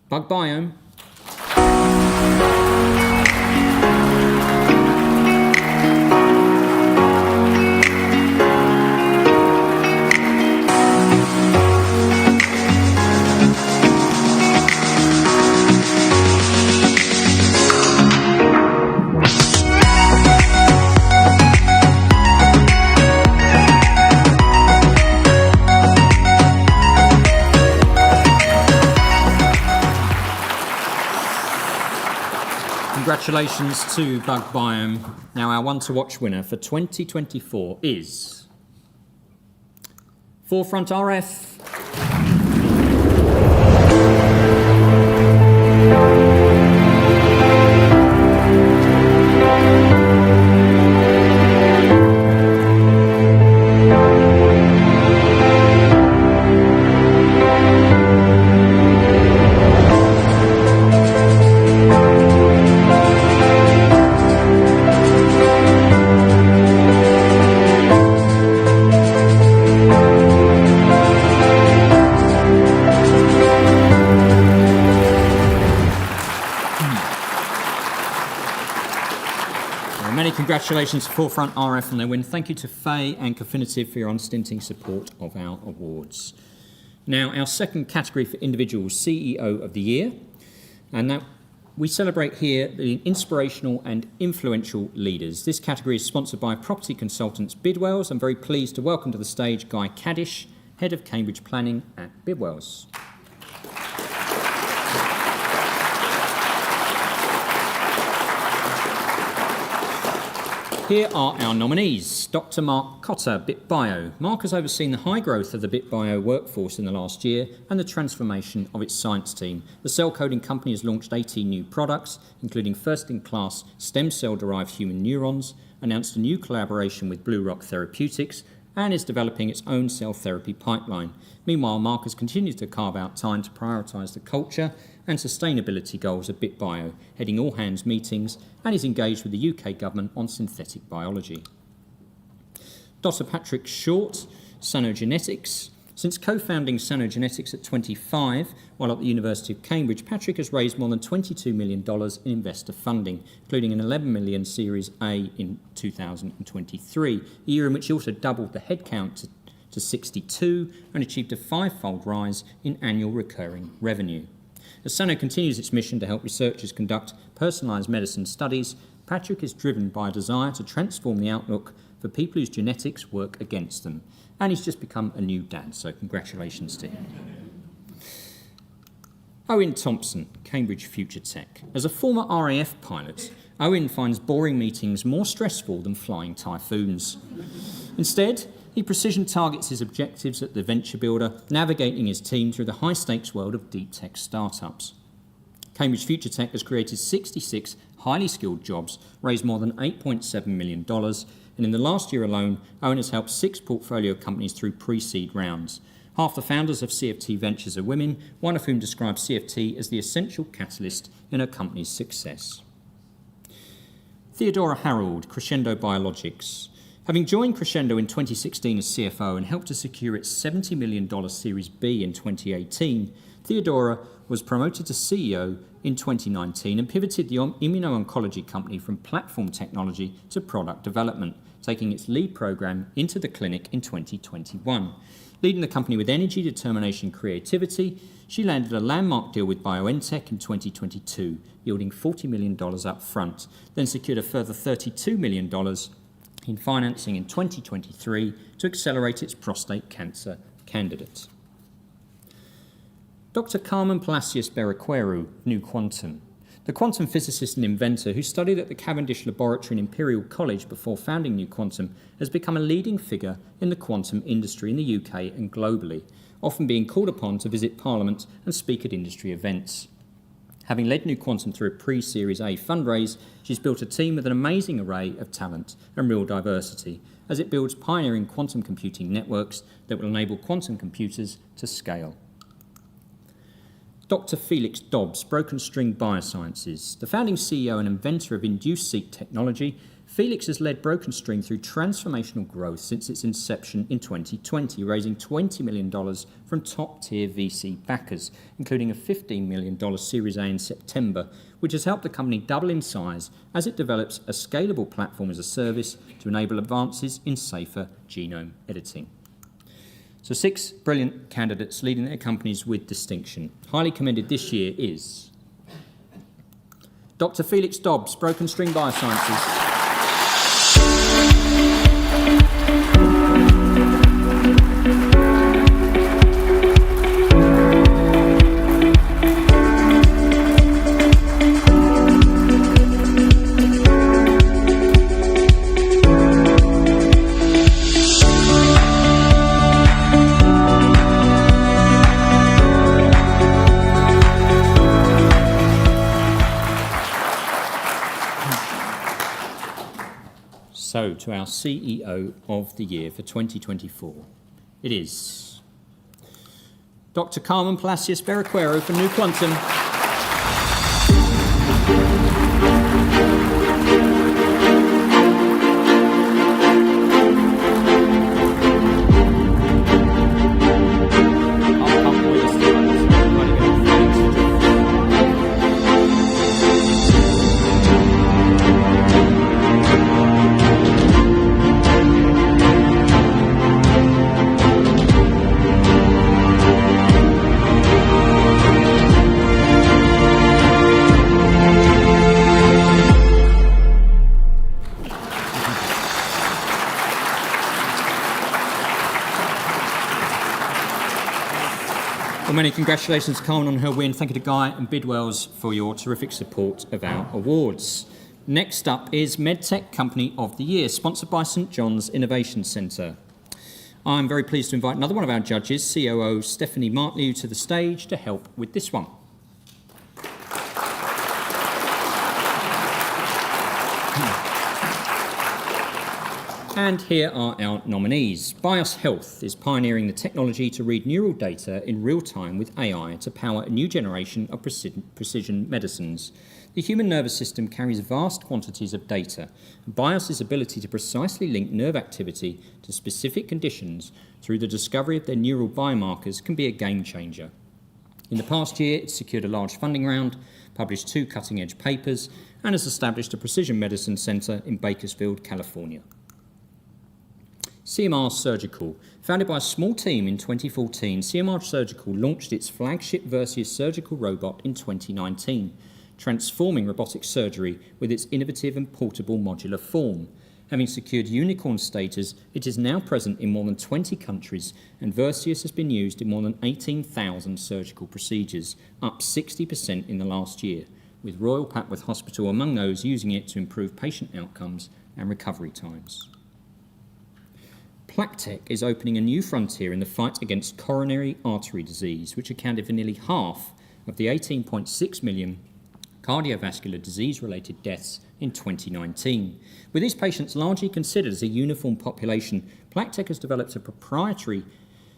Bug Biome, Congratulations to Bug Biome. Now our one to watch winner for 2024 is Forefront RF. Many congratulations to Forefront RF on their win. Thank you to Faye and Cofinitiv for your unstinting support of our awards. Now, our second category for individuals, CEO of the Year. And now we celebrate here the inspirational and influential leaders. This category is sponsored by property consultants Bidwells. I'm very pleased to welcome to the stage Guy Caddish, Head of Cambridge Planning at Bidwells. Here are our nominees. Dr. Mark Cotter, BitBio. Mark has overseen the high growth of the BitBio workforce in the last year and the transformation of its science team. The cell coding company has launched 18 new products, including first-in-class stem cell-derived human neurons, announced a new collaboration with Blue Rock Therapeutics, and is developing its own cell therapy pipeline. Meanwhile, Mark has continued to carve out time to prioritise the culture and sustainability goals of BitBio, heading all-hands meetings, and is engaged with the UK government on synthetic biology. Dr. Patrick Short, Sanogenetics. Since co-founding Sanogenetics at 25, while at the University of Cambridge, Patrick has raised more than $22 million in investor funding, including an $11 million Series A in 2023, a year in which he also doubled the headcount to 62 and achieved a 5-fold rise in annual recurring revenue. As Sano continues its mission to help researchers conduct personalised medicine studies, Patrick is driven by a desire to transform the outlook for people whose genetics work against them. And he's just become a new dad, so congratulations to him. Owen Thompson, Cambridge Future Tech. As a former RAF pilot, Owen finds boring meetings more stressful than flying typhoons. Instead, he precision targets his objectives at the Venture Builder, navigating his team through the high-stakes world of deep tech startups. Cambridge Future Tech has created 66 highly skilled jobs, raised more than $8.7 million, and in the last year alone, Owen has helped 6 portfolio companies through pre-seed rounds. Half the founders of CFT Ventures are women, one of whom describes CFT as the essential catalyst in her company's success. Theodora Harold, Crescendo Biologics. Having joined Crescendo in 2016 as CFO and helped to secure its $70 million Series B in 2018, Theodora was promoted to CEO in 2019 and pivoted the immuno-oncology company from platform technology to product development, taking its lead program into the clinic in 2021. Leading the company with energy, determination, and creativity, she landed a landmark deal with Biotech in 2022, yielding $40 million up front, then secured a further $32 million in financing in 2023 to accelerate its prostate cancer candidate. Dr. Carmen Palacios Berequero, New Quantum. The quantum physicist and inventor who studied at the Cavendish Laboratory in Imperial College before founding New Quantum has become a leading figure in the quantum industry in the UK and globally, often being called upon to visit Parliament and speak at industry events. Having led New Quantum through a pre-Series A fundraise, she's built a team with an amazing array of talent and real diversity as it builds pioneering quantum computing networks that will enable quantum computers to scale. Dr. Felix Dobbs, Broken String Biosciences. The founding CEO and inventor of induced-seq technology, Felix has led Broken String through transformational growth since its inception in 2020, raising $20 million from top-tier VC backers, including a $15 million Series A in September, which has helped the company double in size as it develops a scalable platform as a service to enable advances in safer genome editing. So 6 brilliant candidates leading their companies with distinction. Highly commended this year is Dr. Felix Dobbs, Broken String Biosciences. So, to our CEO of the year for 2024, it is Dr. Carmen Palacios Berrequero from New Quantum. Well, many congratulations to Carmen on her win. Thank you to Guy and Bidwells for your terrific support of our awards. Next up is Medtech Company of the Year, sponsored by St John's Innovation Centre. I'm very pleased to invite another one of our judges, COO Stephanie Martlew, to the stage to help with this one. And here are our nominees. BIOS Health is pioneering the technology to read neural data in real time with AI to power a new generation of precision medicines. The human nervous system carries vast quantities of data. BIOS's ability to precisely link nerve activity to specific conditions through the discovery of their neural biomarkers can be a game changer. In the past year, it's secured a large funding round, published 2 cutting-edge papers, and has established a precision medicine centre in Bakersfield, California. CMR Surgical. Founded by a small team in 2014, CMR Surgical launched its flagship Versius surgical robot in 2019, transforming robotic surgery with its innovative and portable modular form. Having secured unicorn status, it is now present in more than 20 countries, and Versius has been used in more than 18,000 surgical procedures, up 60% in the last year, with Royal Papworth Hospital among those using it to improve patient outcomes and recovery times. Biotech is opening a new frontier in the fight against coronary artery disease, which accounted for nearly half of the 18.6 million cardiovascular disease-related deaths in 2019. With these patients largely considered as a uniform population, Biotech has developed a proprietary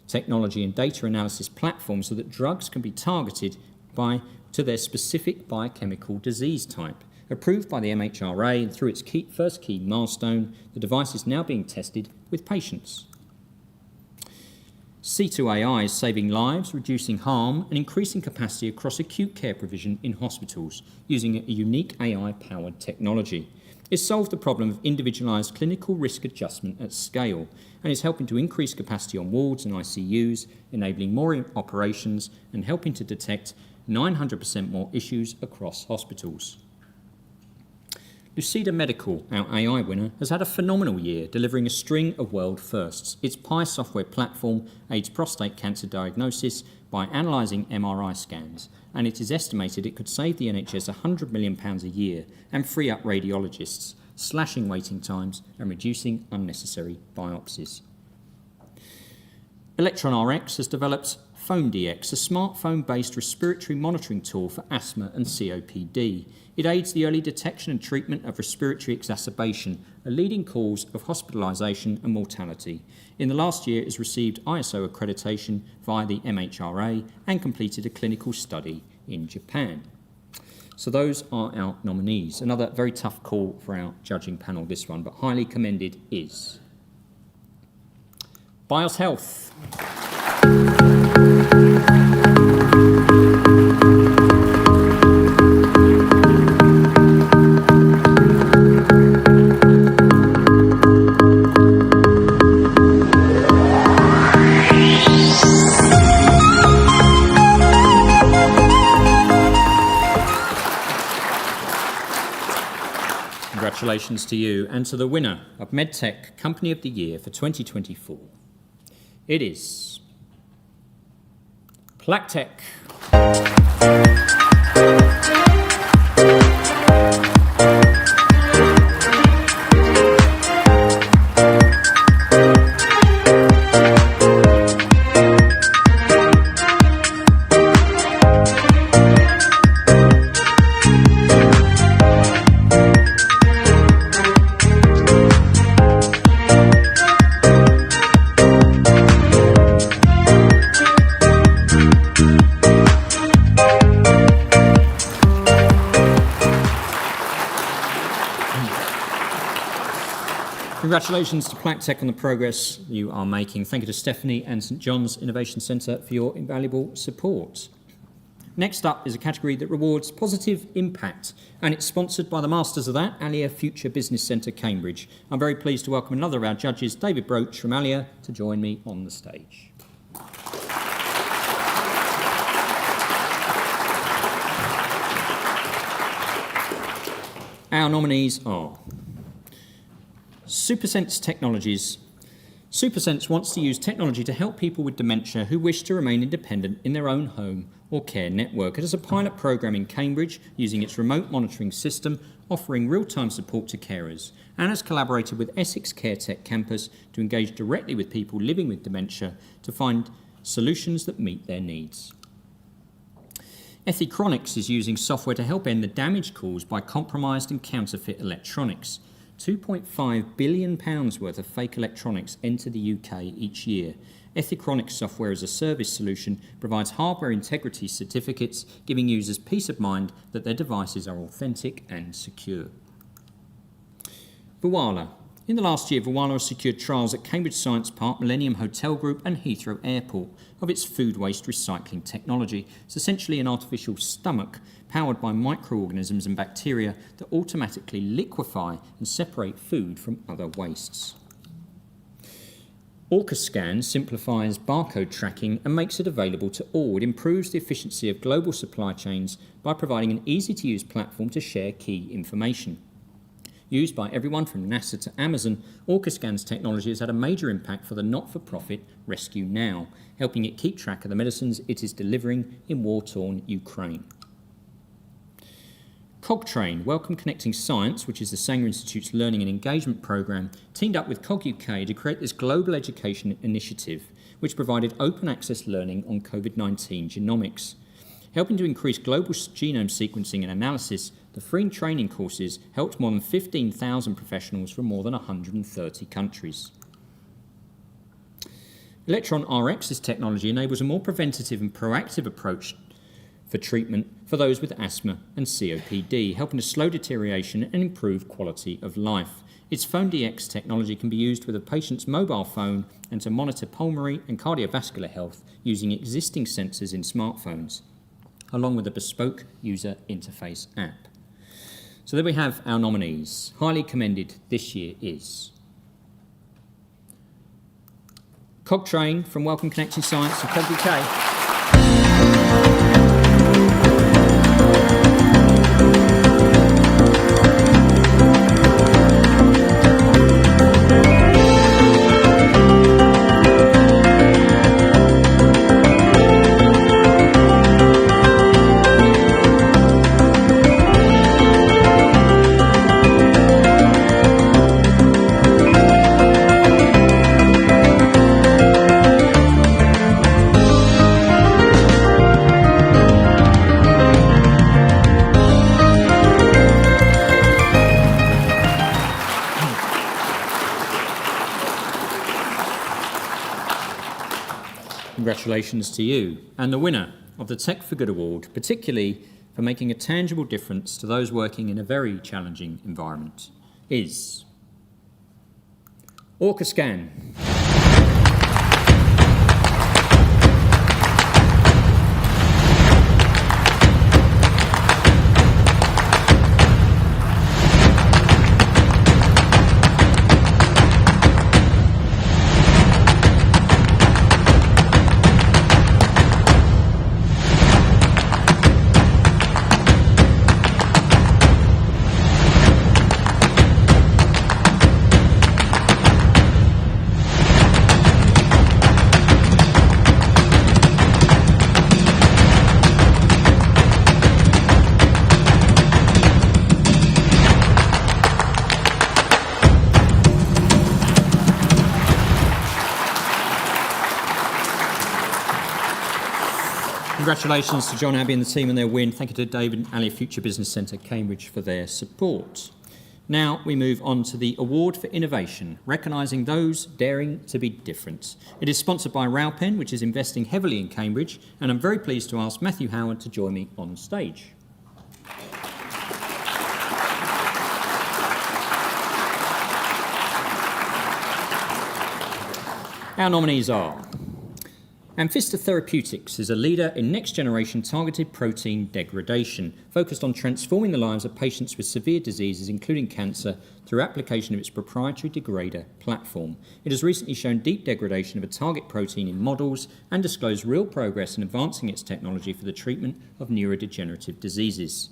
technology and data analysis platform so that drugs can be targeted to their specific biochemical disease type. Approved by the MHRA and through its first key milestone, the device is now being tested with patients. C2AI is saving lives, reducing harm, and increasing capacity across acute care provision in hospitals using a unique AI-powered technology. It solved the problem of individualised clinical risk adjustment at scale and is helping to increase capacity on wards and ICUs, enabling more operations and helping to detect 900% more issues across hospitals. Lucida Medical, our AI winner, has had a phenomenal year, delivering a string of world firsts. Its Pi software platform aids prostate cancer diagnosis by analysing MRI scans, and it is estimated it could save the NHS £100 million a year and free up radiologists, slashing waiting times and reducing unnecessary biopsies. Electron RX has developed PhoneDX, a smartphone-based respiratory monitoring tool for asthma and COPD. It aids the early detection and treatment of respiratory exacerbation, a leading cause of hospitalisation and mortality. In the last year, it has received ISO accreditation via the MHRA and completed a clinical study in Japan. So those are our nominees. Another very tough call for our judging panel, this one, but highly commended is BIOS Health. Congratulations to you and to the winner of Medtech Company of the Year for 2024. It is Biotech. Congratulations to Biotech on the progress you are making. Thank you to Stephanie and St John's Innovation Centre for your invaluable support. Next up is a category that rewards positive impact, and it's sponsored by the Masters of that, Alia Future Business Centre, Cambridge. I'm very pleased to welcome another of our judges, David Broach from Alia, to join me on the stage. Our nominees are SuperSense Technologies. SuperSense wants to use technology to help people with dementia who wish to remain independent in their own home or care network. It has a pilot programme in Cambridge using its remote monitoring system, offering real-time support to carers, and has collaborated with Essex CareTech campus to engage directly with people living with dementia to find solutions that meet their needs. Ethicronics is using software to help end the damage caused by compromised and counterfeit electronics. £2.5 billion worth of fake electronics enter the UK each year. Ethicronics software as a service solution provides hardware integrity certificates, giving users peace of mind that their devices are authentic and secure. Voila. In the last year, Voila has secured trials at Cambridge Science Park, Millennium Hotel Group and Heathrow Airport of its food waste recycling technology. It's essentially an artificial stomach powered by microorganisms and bacteria that automatically liquefy and separate food from other wastes. OrcaScan simplifies barcode tracking and makes it available to all. It improves the efficiency of global supply chains by providing an easy-to-use platform to share key information. Used by everyone from NASA to Amazon, OrcaScan's technology has had a major impact for the not-for-profit Rescue Now, helping it keep track of the medicines it is delivering in war-torn Ukraine. CogTrain, Welcome Connecting Science, which is the Sanger Institute's learning and engagement programme, teamed up with Cog UK to create this global education initiative, which provided open access learning on COVID-19 genomics. Helping to increase global genome sequencing and analysis, the free training courses helped more than 15,000 professionals from more than 130 countries. Electron RX's technology enables a more preventative and proactive approach for treatment for those with asthma and COPD, helping to slow deterioration and improve quality of life. Its PhoneDX technology can be used with a patient's mobile phone and to monitor pulmonary and cardiovascular health using existing sensors in smartphones, along with a bespoke user interface app. So there we have our nominees. Highly commended this year is CogTrain from Welcome Connecting Science and Cog UK. Congratulations to you. And the winner of the Tech for Good Award, particularly for making a tangible difference to those working in a very challenging environment, is Orcascan. Congratulations to John Abbey and the team on their win. Thank you to David and Ali, Future Business Centre, Cambridge, for their support. Now we move on to the Award for Innovation, recognising those daring to be different. It is sponsored by Railpen, which is investing heavily in Cambridge, and I'm very pleased to ask Matthew Howard to join me on stage. Our nominees are Amphista Therapeutics is a leader in next-generation targeted protein degradation, focused on transforming the lives of patients with severe diseases, including cancer, through application of its proprietary degrader platform. It has recently shown deep degradation of a target protein in models and disclosed real progress in advancing its technology for the treatment of neurodegenerative diseases.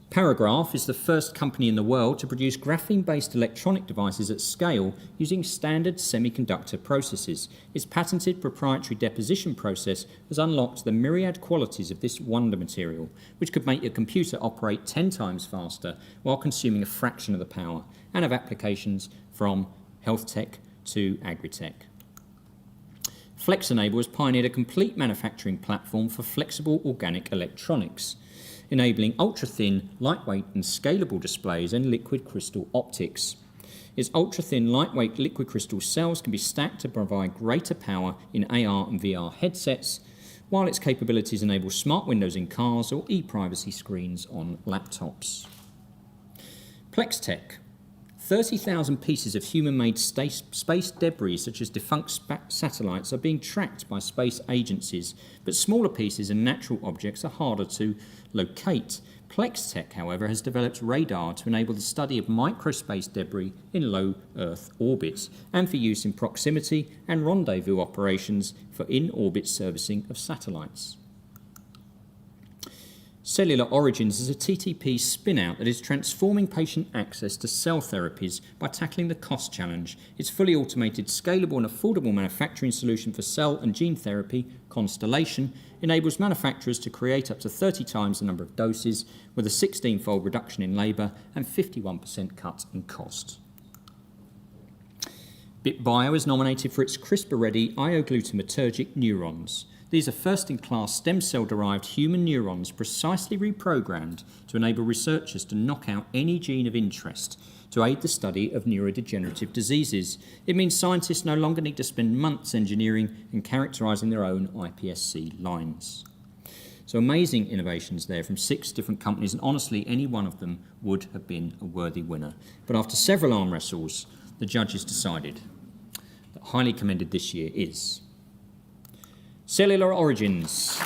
Paragraph is the first company in the world to produce graphene-based electronic devices at scale using standard semiconductor processes. Its patented proprietary deposition process has unlocked the myriad qualities of this wonder material, which could make your computer operate 10 times faster while consuming a fraction of the power, and have applications from health tech to agri-tech. FlexEnable has pioneered a complete manufacturing platform for flexible organic electronics, enabling ultra-thin, lightweight and scalable displays and liquid crystal optics. Its ultra-thin, lightweight liquid crystal cells can be stacked to provide greater power in AR and VR headsets, while its capabilities enable smart windows in cars or e-privacy screens on laptops. Plextech. 30,000 pieces of human-made space debris, such as defunct satellites, are being tracked by space agencies, but smaller pieces and natural objects are harder to locate. Plextech, however, has developed radar to enable the study of microspace debris in low Earth orbits and for use in proximity and rendezvous operations for in-orbit servicing of satellites. Cellular Origins is a TTP spin-out that is transforming patient access to cell therapies by tackling the cost challenge. Its fully automated, scalable and affordable manufacturing solution for cell and gene therapy, Constellation, enables manufacturers to create up to 30 times the number of doses with a 16-fold reduction in labour and 51% cut in cost. BitBio is nominated for its CRISPR-ready ioglutamatergic neurons. These are first-in-class stem cell-derived human neurons precisely reprogrammed to enable researchers to knock out any gene of interest to aid the study of neurodegenerative diseases. It means scientists no longer need to spend months engineering and characterising their own iPSC lines. So amazing innovations there from 6 different companies, and honestly, any one of them would have been a worthy winner. But after several arm wrestles, the judges decided that highly commended this year is Cellular Origins.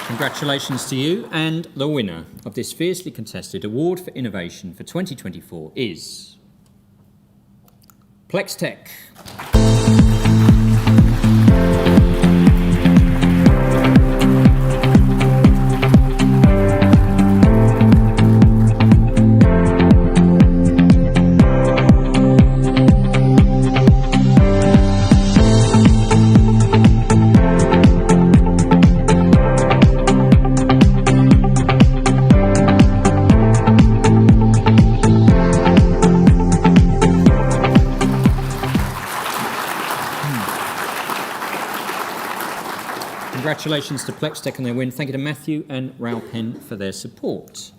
Congratulations to you, and the winner of this fiercely contested Award for Innovation for 2024 is Plextech. Congratulations to Plextech on their win. Thank you to Matthew and Raoul Penn for their support.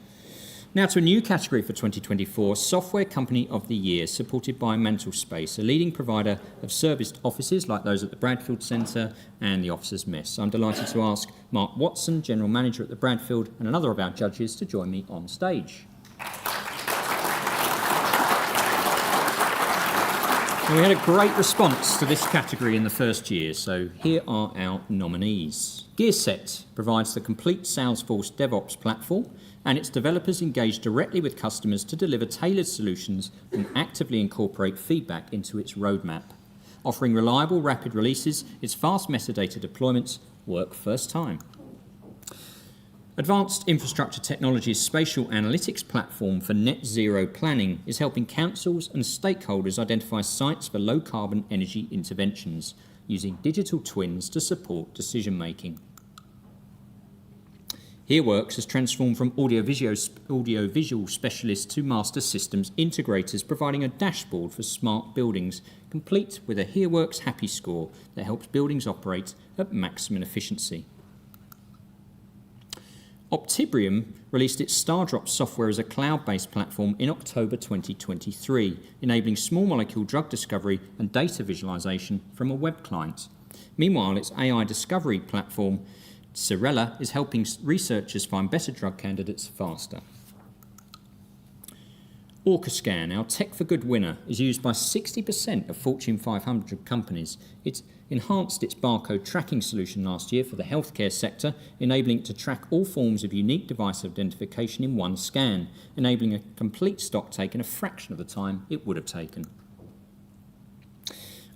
Now to a new category for 2024, Software Company of the Year, supported by Mantle Space, a leading provider of serviced offices like those at the Bradfield Centre and the Officers' Mess. I'm delighted to ask Mark Watson, General Manager at the Bradfield, and another of our judges to join me on stage. Now, we had a great response to this category in the first year, so here are our nominees. GearSet provides the complete Salesforce DevOps platform, and its developers engage directly with customers to deliver tailored solutions and actively incorporate feedback into its roadmap. Offering reliable, rapid releases, its fast metadata deployments work first time. Advanced Infrastructure Technology's spatial analytics platform for net zero planning is helping councils and stakeholders identify sites for low-carbon energy interventions, using digital twins to support decision-making. HearWorks has transformed from audiovisual specialists to master systems integrators, providing a dashboard for smart buildings, complete with a HearWorks Happy Score that helps buildings operate at maximum efficiency. Optibrium released its Stardrop software as a cloud-based platform in October 2023, enabling small molecule drug discovery and data visualization from a web client. Meanwhile, its AI discovery platform, Cirella, is helping researchers find better drug candidates faster. Orcascan, our Tech for Good winner, is used by 60% of Fortune 500 companies. It's enhanced its barcode tracking solution last year for the healthcare sector, enabling it to track all forms of unique device identification in one scan, enabling a complete stock take in a fraction of the time it would have taken.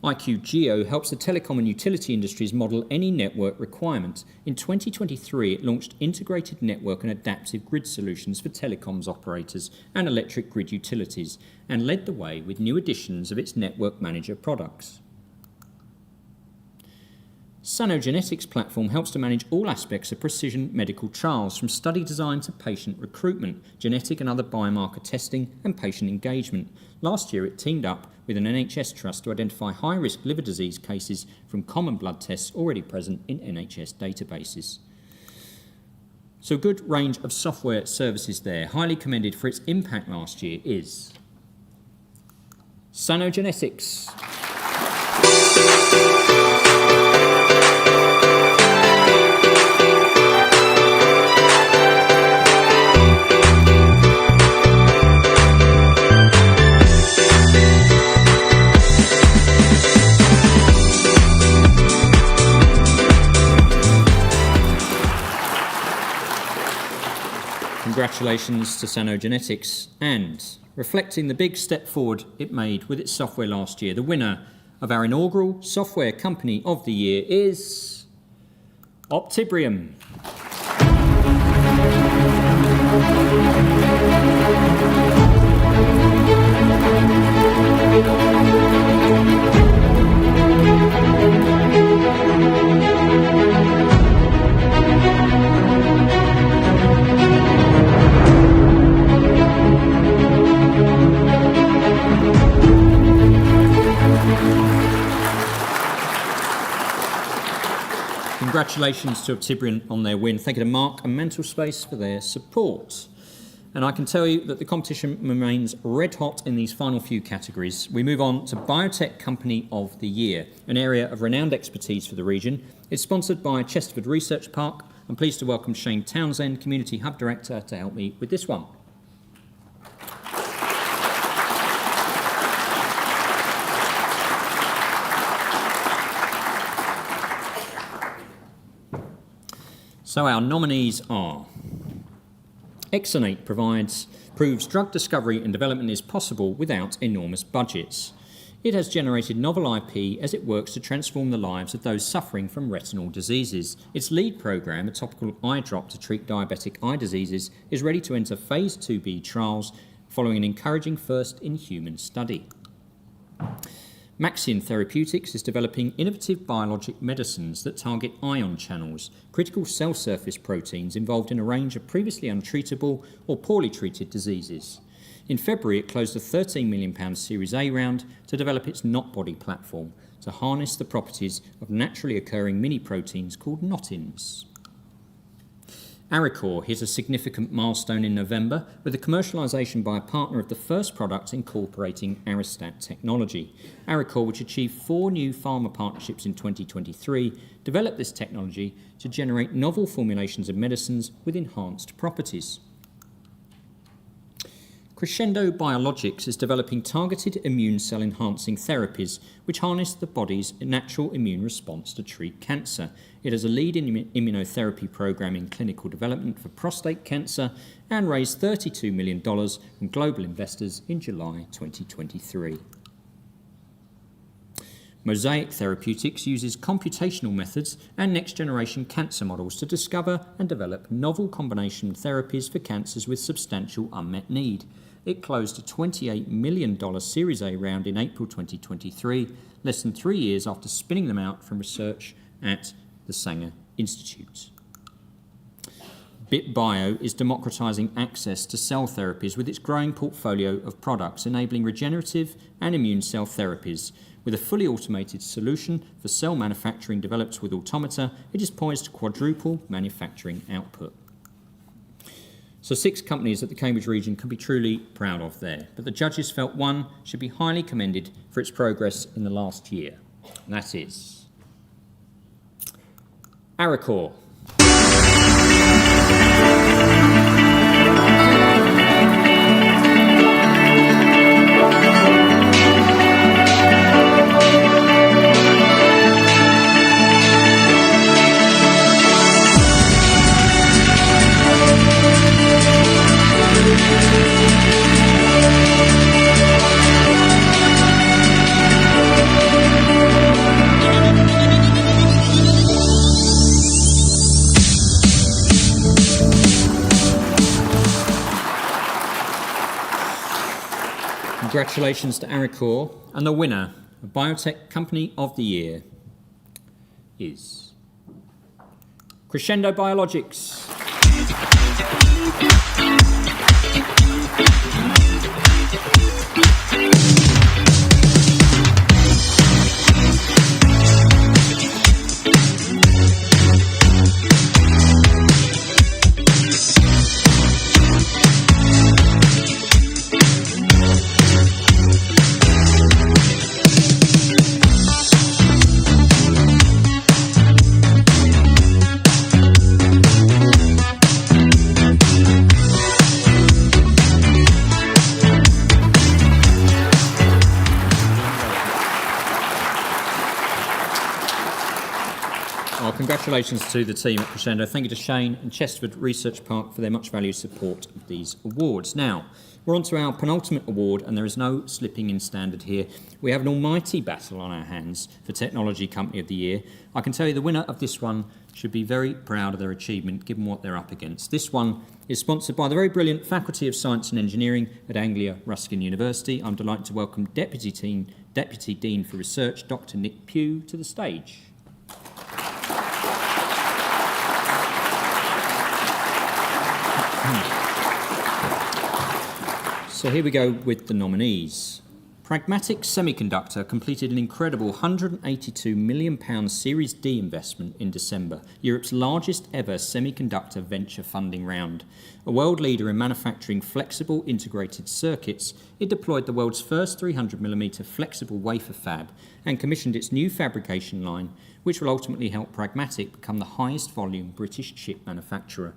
IQ Geo helps the telecom and utility industries model any network requirement. In 2023, it launched integrated network and adaptive grid solutions for telecoms operators and electric grid utilities, and led the way with new additions of its Network Manager products. Sanogenetics platform helps to manage all aspects of precision medical trials, from study design to patient recruitment, genetic and other biomarker testing, and patient engagement. Last year, it teamed up with an NHS trust to identify high-risk liver disease cases from common blood tests already present in NHS databases. So a good range of software services there. Highly commended for its impact last year is Sanogenetics. Congratulations to Sanogenetics, and reflecting the big step forward it made with its software last year, the winner of our inaugural Software Company of the Year is Optibrium. Congratulations to Optibrium on their win. Thank you to Mark and Mental Space for their support. And I can tell you that the competition remains red hot in these final few categories. We move on to Biotech Company of the Year, an area of renowned expertise for the region. It's sponsored by Chesterford Research Park. I'm pleased to welcome Shane Townsend, Community Hub Director, to help me with this one. So our nominees are: Exonate proves drug discovery and development is possible without enormous budgets. It has generated novel IP as it works to transform the lives of those suffering from retinal diseases. Its lead program, a topical eye drop to treat diabetic eye diseases, is ready to enter phase 2B trials following an encouraging first-in-human study. Maxion Therapeutics is developing innovative biologic medicines that target ion channels, critical cell surface proteins involved in a range of previously untreatable or poorly treated diseases. In February, it closed a £13 million Series A round to develop its NotBody platform to harness the properties of naturally occurring mini-proteins called knotins. Arecor hit a significant milestone in November with the commercialisation by a partner of the first product incorporating Arestat technology. Arecor, which achieved 4 new pharma partnerships in 2023, developed this technology to generate novel formulations of medicines with enhanced properties. Crescendo Biologics is developing targeted immune cell enhancing therapies which harness the body's natural immune response to treat cancer. It has a lead in immunotherapy program in clinical development for prostate cancer and raised $32 million from global investors in July 2023. Mosaic Therapeutics uses computational methods and next-generation cancer models to discover and develop novel combination therapies for cancers with substantial unmet need. It closed a $28 million Series A round in April 2023, less than 3 years after spinning them out from research at the Sanger Institute. BitBio is democratizing access to cell therapies with its growing portfolio of products enabling regenerative and immune cell therapies. With a fully automated solution for cell manufacturing developed with automata, it is poised to quadruple manufacturing output. So 6 companies that the Cambridge region can be truly proud of there, but the judges felt one should be highly commended for its progress in the last year, and that is Arecor. Congratulations to Arecor, and the winner of Biotech Company of the Year is Crescendo Biologics. Congratulations to the team at Crescendo. Thank you to Shane and Chesterford Research Park for their much valued support of these awards. Now, we're on to our penultimate award, and there is no slipping in standard here. We have an almighty battle on our hands for Technology Company of the Year. I can tell you the winner of this one should be very proud of their achievement, given what they're up against. This one is sponsored by the very brilliant Faculty of Science and Engineering at Anglia Ruskin University. I'm delighted to welcome Deputy Dean for Research, Dr. Nick Pugh, to the stage. So here we go with the nominees. Pragmatic Semiconductor completed an incredible £182 million Series D investment in December, Europe's largest ever semiconductor venture funding round. A world leader in manufacturing flexible integrated circuits, it deployed the world's first 300mm flexible wafer fab and commissioned its new fabrication line, which will ultimately help Pragmatic become the highest volume British chip manufacturer.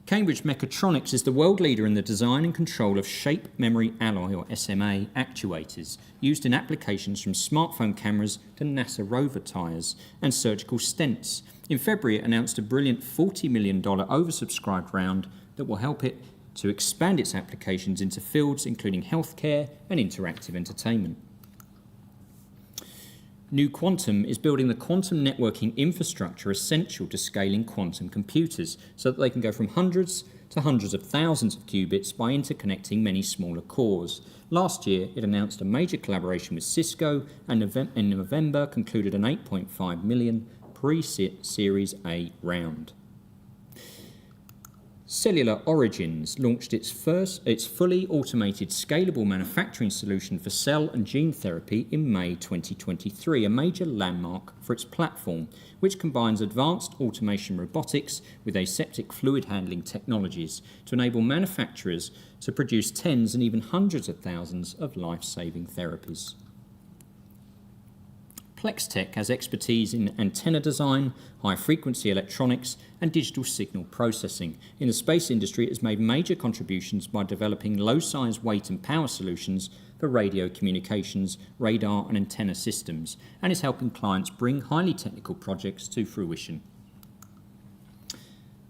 Cambridge Mechatronics is the world leader in the design and control of shape memory alloy, or SMA, actuators, used in applications from smartphone cameras to NASA rover tyres and surgical stents. In February, it announced a brilliant $40 million oversubscribed round that will help it to expand its applications into fields including healthcare and interactive entertainment. New Quantum is building the quantum networking infrastructure essential to scaling quantum computers so that they can go from hundreds to hundreds of thousands of qubits by interconnecting many smaller cores. Last year, it announced a major collaboration with Cisco and in November concluded an $8.5 million pre-Series A round. Cellular Origins launched its fully automated scalable manufacturing solution for cell and gene therapy in May 2023, a major landmark for its platform, which combines advanced automation robotics with aseptic fluid handling technologies to enable manufacturers to produce tens and even hundreds of thousands of life-saving therapies. Medtech has expertise in antenna design, high-frequency electronics, and digital signal processing. In the space industry, it has made major contributions by developing low-size weight and power solutions for radio communications, radar and antenna systems, and is helping clients bring highly technical projects to fruition.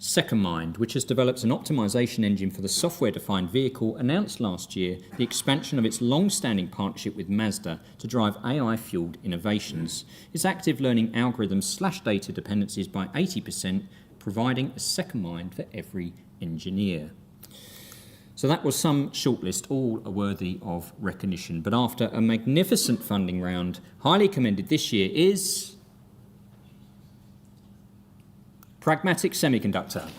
SecondMind, which has developed an optimization engine for the software-defined vehicle, announced last year the expansion of its long-standing partnership with Mazda to drive AI-fueled innovations. Its active learning algorithms slash data dependencies by 80%, providing a second mind for every engineer. So that was some shortlist, all are worthy of recognition. But after a magnificent funding round, highly commended this year is Pragmatic Semiconductor.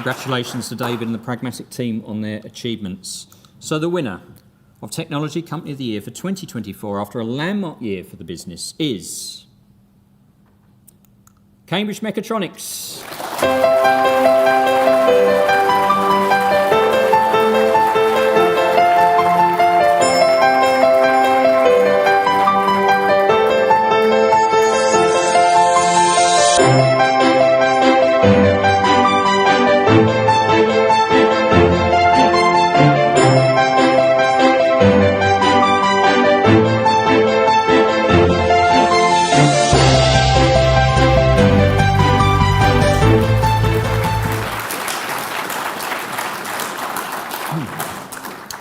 Congratulations to David and the Pragmatic team on their achievements. So the winner of Technology Company of the Year for 2024 after a landmark year for the business is Cambridge Mechatronics.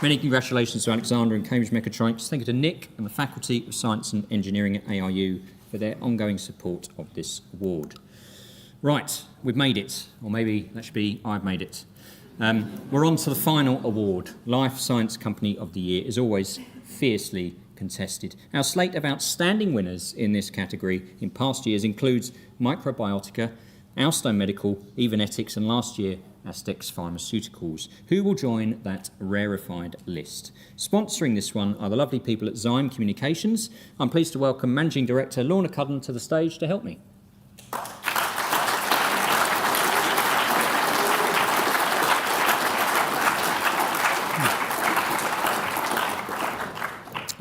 Many congratulations to Alexander and Cambridge Mechatronics. Thank you to Nick and the Faculty of Science and Engineering at ARU for their ongoing support of this award. Right, we've made it, or maybe that should be I've made it. We're on to the final award. Life Science Company of the Year is always fiercely contested. Our slate of outstanding winners in this category in past years includes Microbiotica, Alstone Medical, Evenetics, and last year Astex Pharmaceuticals, who will join that rarefied list. Sponsoring this one are the lovely people at Zyme Communications. I'm pleased to welcome Managing Director Lorna Cudden to the stage to help me.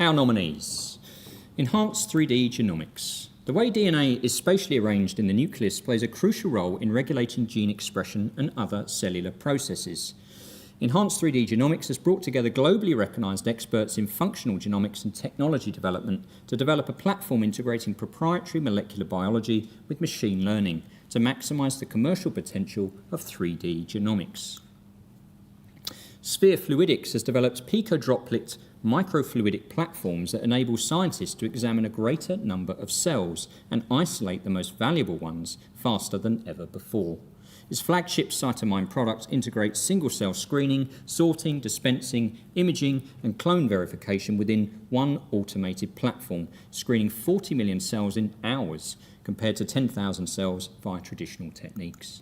Our nominees. Enhanced 3D Genomics. The way DNA is spatially arranged in the nucleus plays a crucial role in regulating gene expression and other cellular processes. Enhanced 3D Genomics has brought together globally recognised experts in functional genomics and technology development to develop a platform integrating proprietary molecular biology with machine learning to maximise the commercial potential of 3D genomics. Sphere Fluidics has developed pico-droplet microfluidic platforms that enable scientists to examine a greater number of cells and isolate the most valuable ones faster than ever before. Its flagship Cytomine product integrates single-cell screening, sorting, dispensing, imaging and clone verification within one automated platform, screening 40 million cells in hours compared to 10,000 cells via traditional techniques.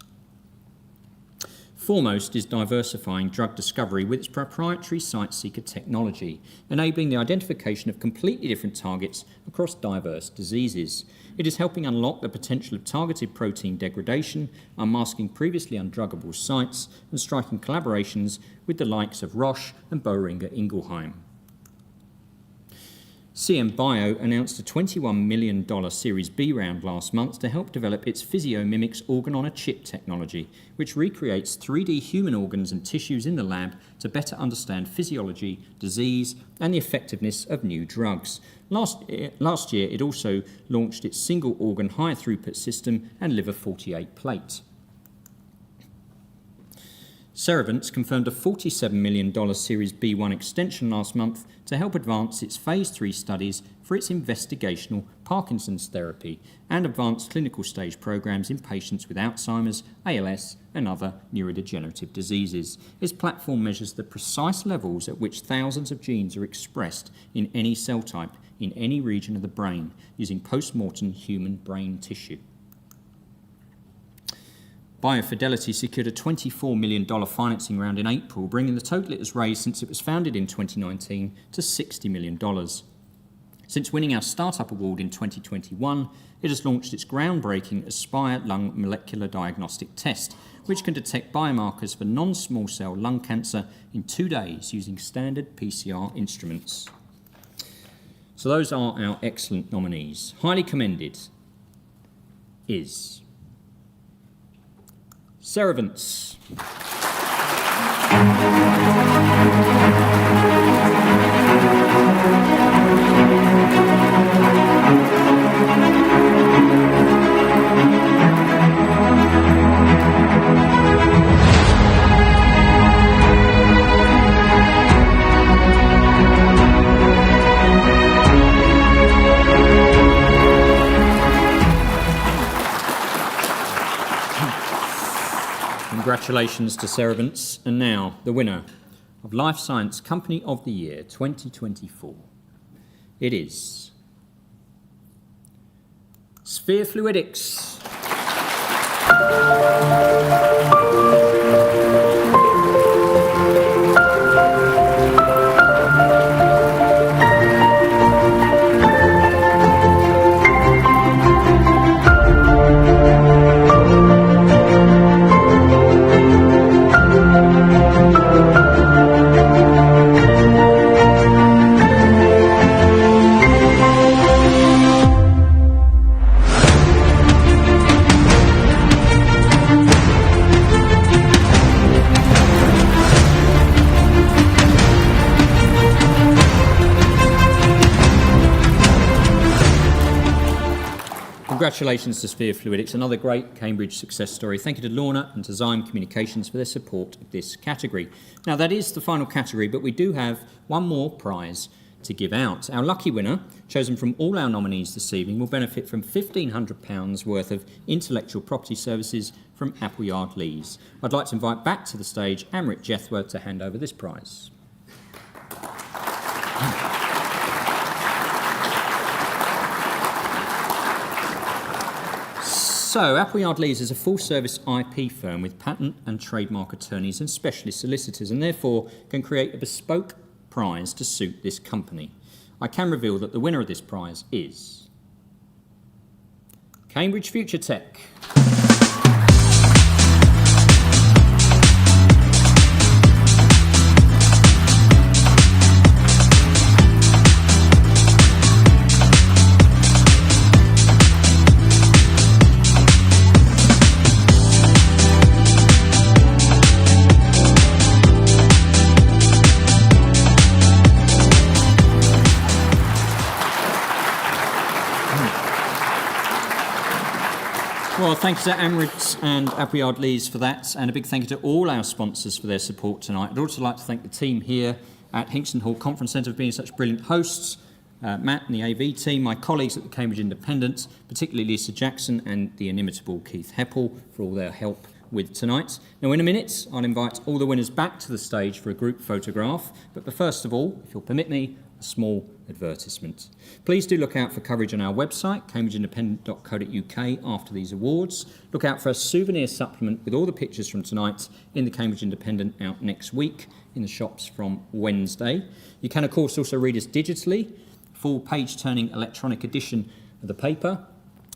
Foremost is diversifying drug discovery with its proprietary site-seeker technology, enabling the identification of completely different targets across diverse diseases. It is helping unlock the potential of targeted protein degradation, unmasking previously undruggable sites, and striking collaborations with the likes of Roche and Boehringer Ingelheim. CM Bio announced a $21 million Series B round last month to help develop its PhysioMimics organ-on-a-chip technology, which recreates 3D human organs and tissues in the lab to better understand physiology, disease, and the effectiveness of new drugs. Last year, it also launched its single-organ high-throughput system and liver 48 plate. Ceravance confirmed a $47 million Series B1 extension last month to help advance its phase 3 studies for its investigational Parkinson's therapy and advanced clinical stage programs in patients with Alzheimer's, ALS and other neurodegenerative diseases. Its platform measures the precise levels at which thousands of genes are expressed in any cell type in any region of the brain using post-mortem human brain tissue. Biofidelity secured a $24 million financing round in April, bringing the total it has raised since it was founded in 2019 to $60 million. Since winning our Startup Award in 2021, it has launched its groundbreaking Aspire lung molecular diagnostic test, which can detect biomarkers for non-small cell lung cancer in 2 days using standard PCR instruments. So those are our excellent nominees. Highly commended is Ceravance. Congratulations to Ceravance. And now, the winner of Life Science Company of the Year 2024. It is Sphere Fluidics. Congratulations to Sphere Fluidics, another great Cambridge success story. Thank you to Lorna and to Zyme Communications for their support of this category. Now, that is the final category, but we do have one more prize to give out. Our lucky winner, chosen from all our nominees this evening, will benefit from £1,500 worth of intellectual property services from Appleyard Lees. I'd like to invite back to the stage Amrit Jethwa to hand over this prize. So, Appleyard Lees is a full-service IP firm with patent and trademark attorneys and specialist solicitors, and therefore can create a bespoke prize to suit this company. I can reveal that the winner of this prize is Cambridge Future Tech. Well, thank you to Amrit and Appleyard Lees for that, and a big thank you to all our sponsors for their support tonight. I'd also like to thank the team here at Hinxton Hall Conference Centre for being such brilliant hosts, Matt and the AV team, my colleagues at the Cambridge Independent, particularly Lisa Jackson and the inimitable Keith Heppel for all their help with tonight. Now, in a minute, I'll invite all the winners back to the stage for a group photograph, but first of all, if you'll permit me, a small advertisement. Please do look out for coverage on our website, cambridgeindependent.co.uk, after these awards. Look out for a souvenir supplement with all the pictures from tonight in the Cambridge Independent out next week in the shops from Wednesday. You can, of course, also read us digitally. Full page-turning electronic edition of the paper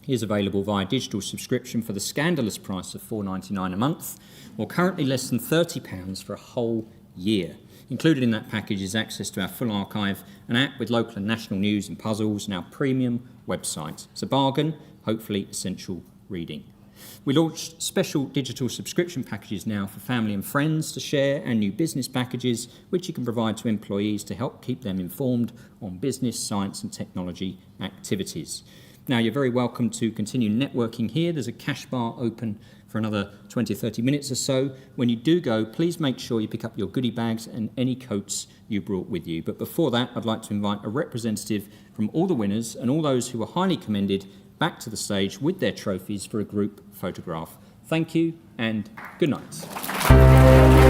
is available via digital subscription for the scandalous price of £4.99 a month, or currently less than £30 for a whole year. Included in that package is access to our full archive, an app with local and national news and puzzles, and our premium website. It's a bargain, hopefully essential reading. We launched special digital subscription packages now for family and friends to share, and new business packages which you can provide to employees to help keep them informed on business, science and technology activities. Now, you're very welcome to continue networking here. There's a cash bar open for another 20 or 30 minutes or so. When you do go, please make sure you pick up your goodie bags and any coats you brought with you. But before that, I'd like to invite a representative from all the winners and all those who were highly commended back to the stage with their trophies for a group photograph. Thank you and good night.